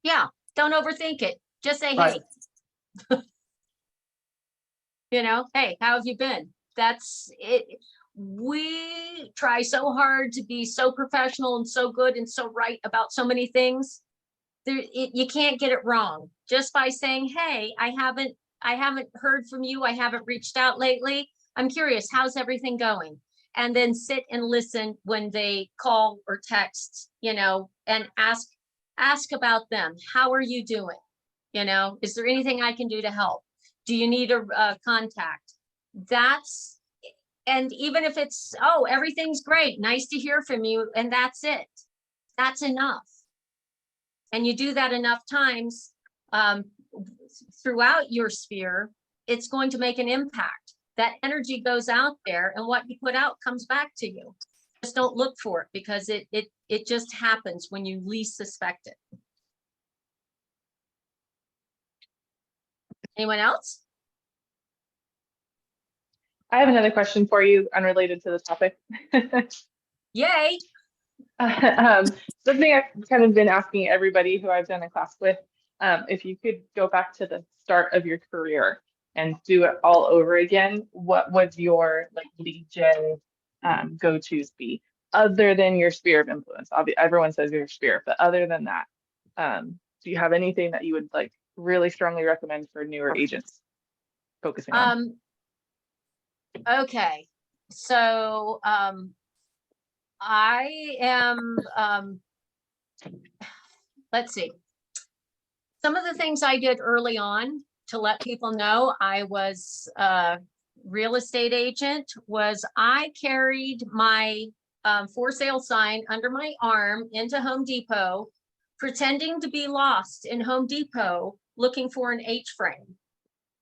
Yeah, don't overthink it. Just say, Right. hey. You know, hey, how have you been? That's it. We try so hard to be so professional and so good and so right about so many things. You can't get it wrong just by saying, hey, I haven't heard from you. I haven't reached out lately. I'm curious, how's everything going? And then sit and listen when they call or text, you know, and ask about them. How are you doing? You know, is there anything I can do to help? Do you need a contact? And even if it's, oh, everything's great, nice to hear from you, and that's it. That's enough. And you do that enough times throughout your sphere, it's going to make an impact. That energy goes out there, and what you put out comes back to you. Just don't look for it, because it just happens when you least suspect it. Anyone else? I have another question for you, unrelated to the topic. Yay. Something I've kind of been asking everybody who I've done a class with, if you could go back to the start of your career and do it all over again, what would your like lead gen go-tos be, other than your sphere of influence? Everyone says your sphere, but other than that, do you have anything that you would like really strongly recommend for newer agents focusing on? Okay, so I am let's see. Some of the things I did early on to let people know I was a real estate agent was I carried my for sale sign under my arm into Home Depot, pretending to be lost in Home Depot looking for an H-frame.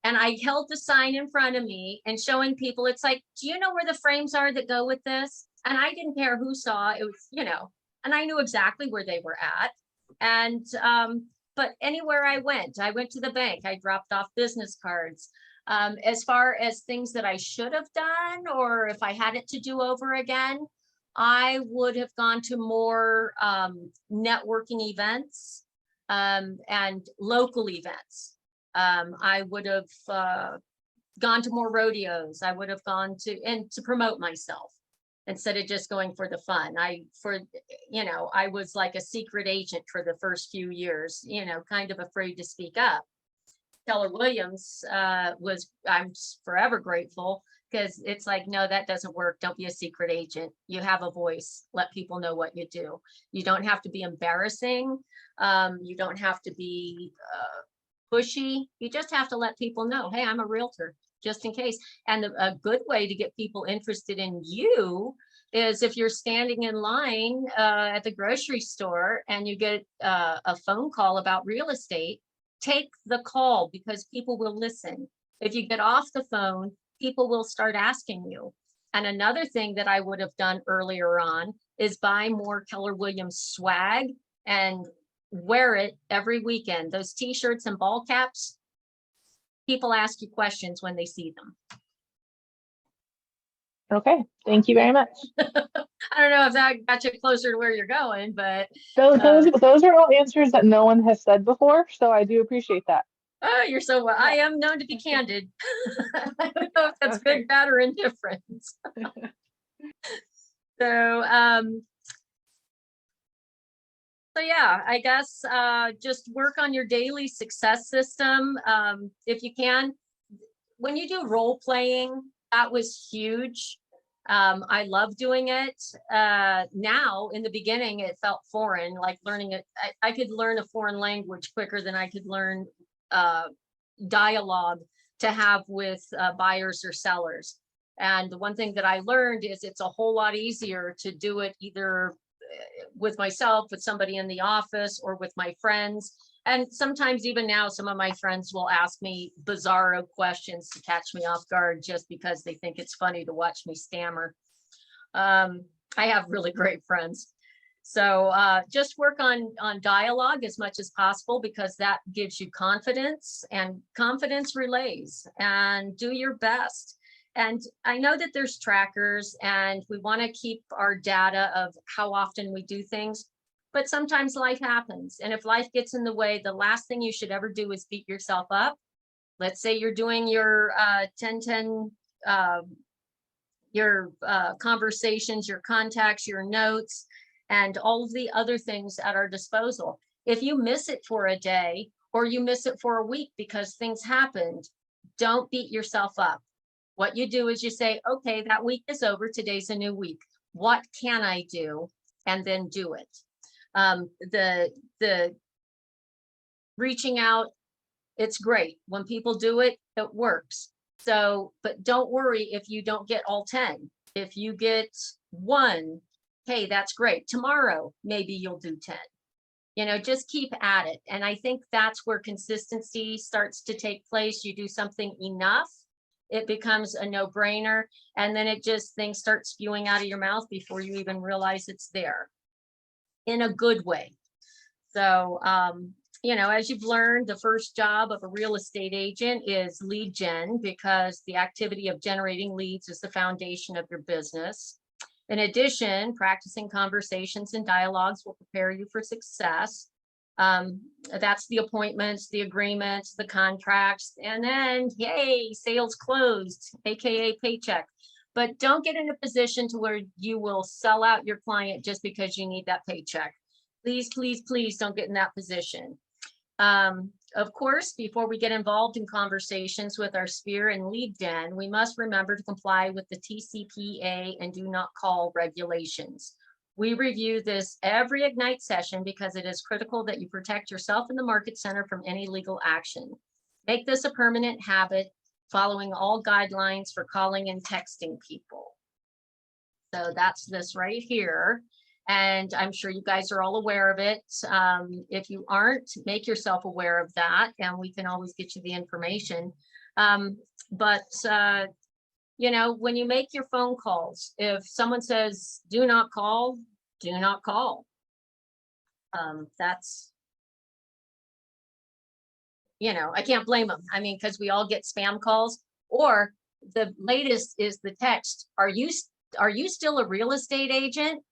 And I held the sign in front of me and showing people, it's like, do you know where the frames are that go with this? And I didn't care who saw it, was, you know, and I knew exactly where they were at. And, but anywhere I went to the bank, I dropped off business cards. As far as things that I should have done, or if I had it to do over again, I would have gone to more networking events and local events. I would have gone to more rodeos. I would have gone to promote myself instead of just going for the fun. I was like a secret agent for the first few years, you know, kind of afraid to speak up. Keller Williams I'm forever grateful, because it's like, no, that doesn't work. Don't be a secret agent. You have a voice. Let people know what you do. You don't have to be embarrassing. You don't have to be pushy. You just have to let people know, hey, I'm a realtor, just in case. And a good way to get people interested in you is if you're standing in line at the grocery store and you get a phone call about real estate, take the call, because people will listen. If you get off the phone, people will start asking you. And another thing that I would have done earlier on is buy more Keller Williams swag and wear it every weekend. Those t-shirts and ball caps, people ask you questions when they see them. Okay, thank you very much. I don't know if that got you closer to where you're going, but Those are all answers that no one has said before, so I do appreciate that. oh, you're so well. I am known to be candid. I don't know if that's Okay. good, bad, or indifferent. So yeah, I guess just work on your daily success system if you can. When you do role playing, that was huge. I love doing it. Now, in the beginning, it felt foreign, like learning it. I could learn a foreign language quicker than I could learn dialogue to have with buyers or sellers. And the one thing that I learned is it's a whole lot easier to do it either with myself, with somebody in the office, or with my friends. And sometimes even now, some of my friends will ask me bizarro questions to catch me off guard just because they think it's funny to watch me stammer. I have really great friends. So just work on dialogue as much as possible, because that gives you confidence, and confidence relays, and do your best. And I know that there's trackers and we want to keep our data of how often we do things, but sometimes life happens. And if life gets in the way, the last thing you should ever do is beat yourself up. Let's say you're doing your 10-10, your conversations, your contacts, your notes, and all of the other things at our disposal. If you miss it for a day, or you miss it for a week because things happened, don't beat yourself up. What you do is you say, okay, that week is over. Today's a new week. What can I do? And then do it. The reaching out, it's great. When people do it, it works. So, but don't worry if you don't get all 10. If you get 1, hey, that's great. Tomorrow, maybe you'll do 10. You know, just keep at it. And I think that's where consistency starts to take place. You do something enough, it becomes a no-brainer, and then it just, things start spewing out of your mouth before you even realize it's there, in a good way. So you know, as you've learned, the first job of a real estate agent is lead gen, because the activity of generating leads is the foundation of your business. In addition, practicing conversations and dialogues will prepare you for success. That's the appointments, the agreements, the contracts, and then, yay, sales closed, AKA paycheck. But don't get in a position to where you will sell out your client just because you need that paycheck. Please, please, please don't get in that position. Of course, before we get involved in conversations with our sphere and lead gen, we must remember to comply with the TCPA and do not call regulations. We review this every Ignite session because it is critical that you protect yourself in the market center from any legal action. Make this a permanent habit, following all guidelines for calling and texting people. So that's this right here. And I'm sure you guys are all aware of it. If you aren't, make yourself aware of that, and we can always get you the information. You know, when you make your phone calls, if someone says, do not call, do not call. That's, you know, I can't blame them. I mean, because we all get spam calls, or the latest is the text. Are you still a real estate agent?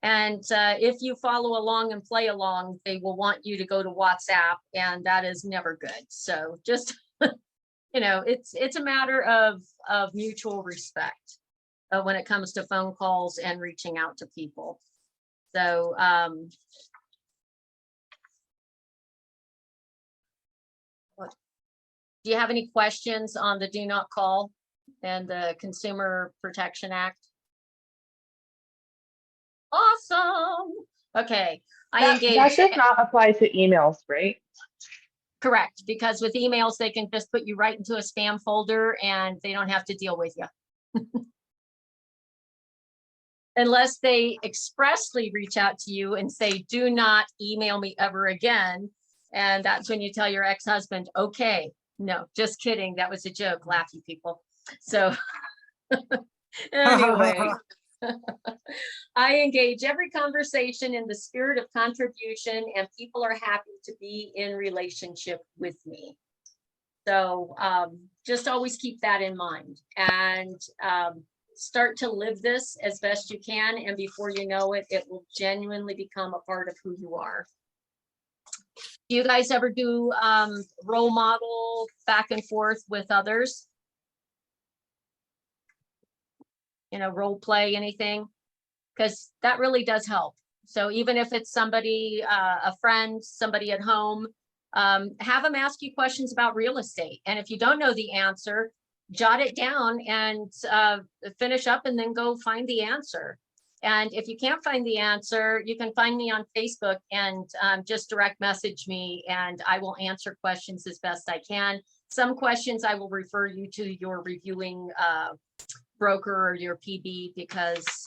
And if you follow along and play along, they will want you to go to WhatsApp, and that is never good. So just, you know, it's a matter of mutual respect when it comes to phone calls and reaching out to people. So do you have any questions on the do not call and the Consumer Protection Act? Awesome. Okay. That does not apply to emails, right? Correct, because with emails, they can just put you right into a spam folder and they don't have to deal with you. Unless they expressly reach out to you and say, do not email me ever again. And that's when you tell your ex-husband, okay, no, just kidding. That was a joke, laugh you people. So anyway. I engage every conversation in the spirit of contribution, and people are happy to be in relationship with me. So just always keep that in mind, and start to live this as best you can. And before you know it, it will genuinely become a part of who you are. Do you guys ever do role model back and forth with others? You know, role play, anything, because that really does help. So even if it's somebody, a friend, somebody at home, have them ask you questions about real estate. And if you don't know the answer, jot it down and finish up and then go find the answer. And if you can't find the answer, you can find me on Facebook and just direct message me, and I will answer questions as best I can. Some questions I will refer you to your reviewing broker or your PB, because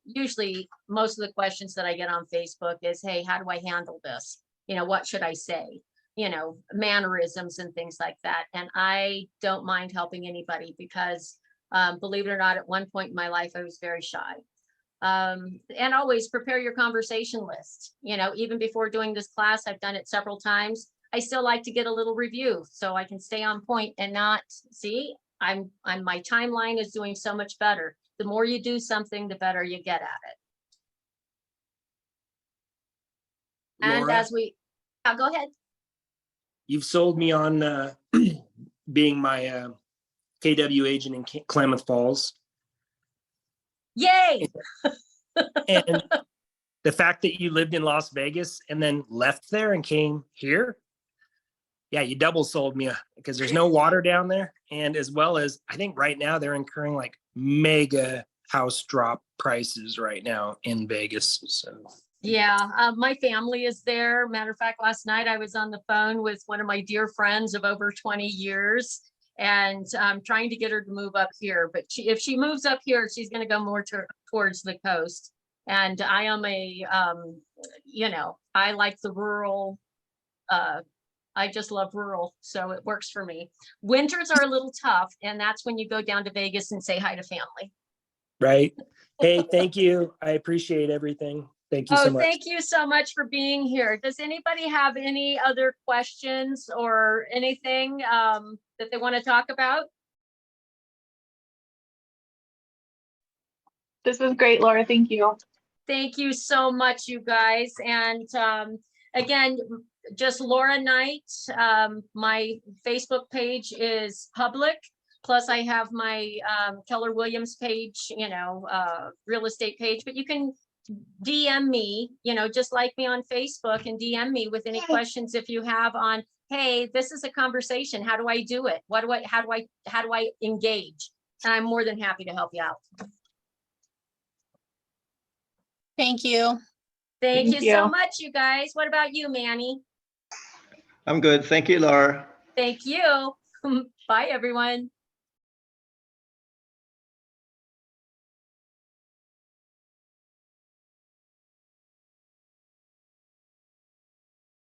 usually most of the questions that I get on Facebook is, hey, how do I handle this? You know, what should I say? You know, mannerisms and things like that. And I don't mind helping anybody because believe it or not, at one point in my life, I was very shy. And always prepare your conversation list. You know, even before doing this class, I've done it several times. I still like to get a little review so I can stay on point and not see. My timeline is doing so much better. The more you do something, the better you get at it. And Laura, as we, go ahead. you've sold me on being my KW agent in Klamath Falls. Yay! And the fact that you lived in Las Vegas and then left there and came here, yeah, you double sold me because there's no water down there. And as well as, I think right now they're incurring like mega house drop prices right now in Vegas. So yeah, my family is there. Matter of fact, last night I was on the phone with one of my dear friends of over 20 years, and I'm trying to get her to move up here. But if she moves up here, she's going to go more towards the coast. And I am you know, I like the rural. I just love rural, so it works for me. Winters are a little tough, and that's when you go down to Vegas and say hi to family. right. Hey, thank you. I appreciate everything. Thank you so Oh, much. thank you so much for being here. Does anybody have any other questions or anything that they want to talk about? This was great, Laura. Thank you. Thank you so much, you guys. And again, just Laura Knight. My Facebook page is public. Plus I have my Keller Williams page, real estate page, but you can DM me, just like me on Facebook, and DM me with any questions if you have on, hey, this is a conversation. How do I do it? How do I engage? And I'm more than happy to help you out. Thank you. Thank Thank you so you. much, you guys. What about you, Manny? I'm good. Thank you, Laura. Thank you. Bye, everyone.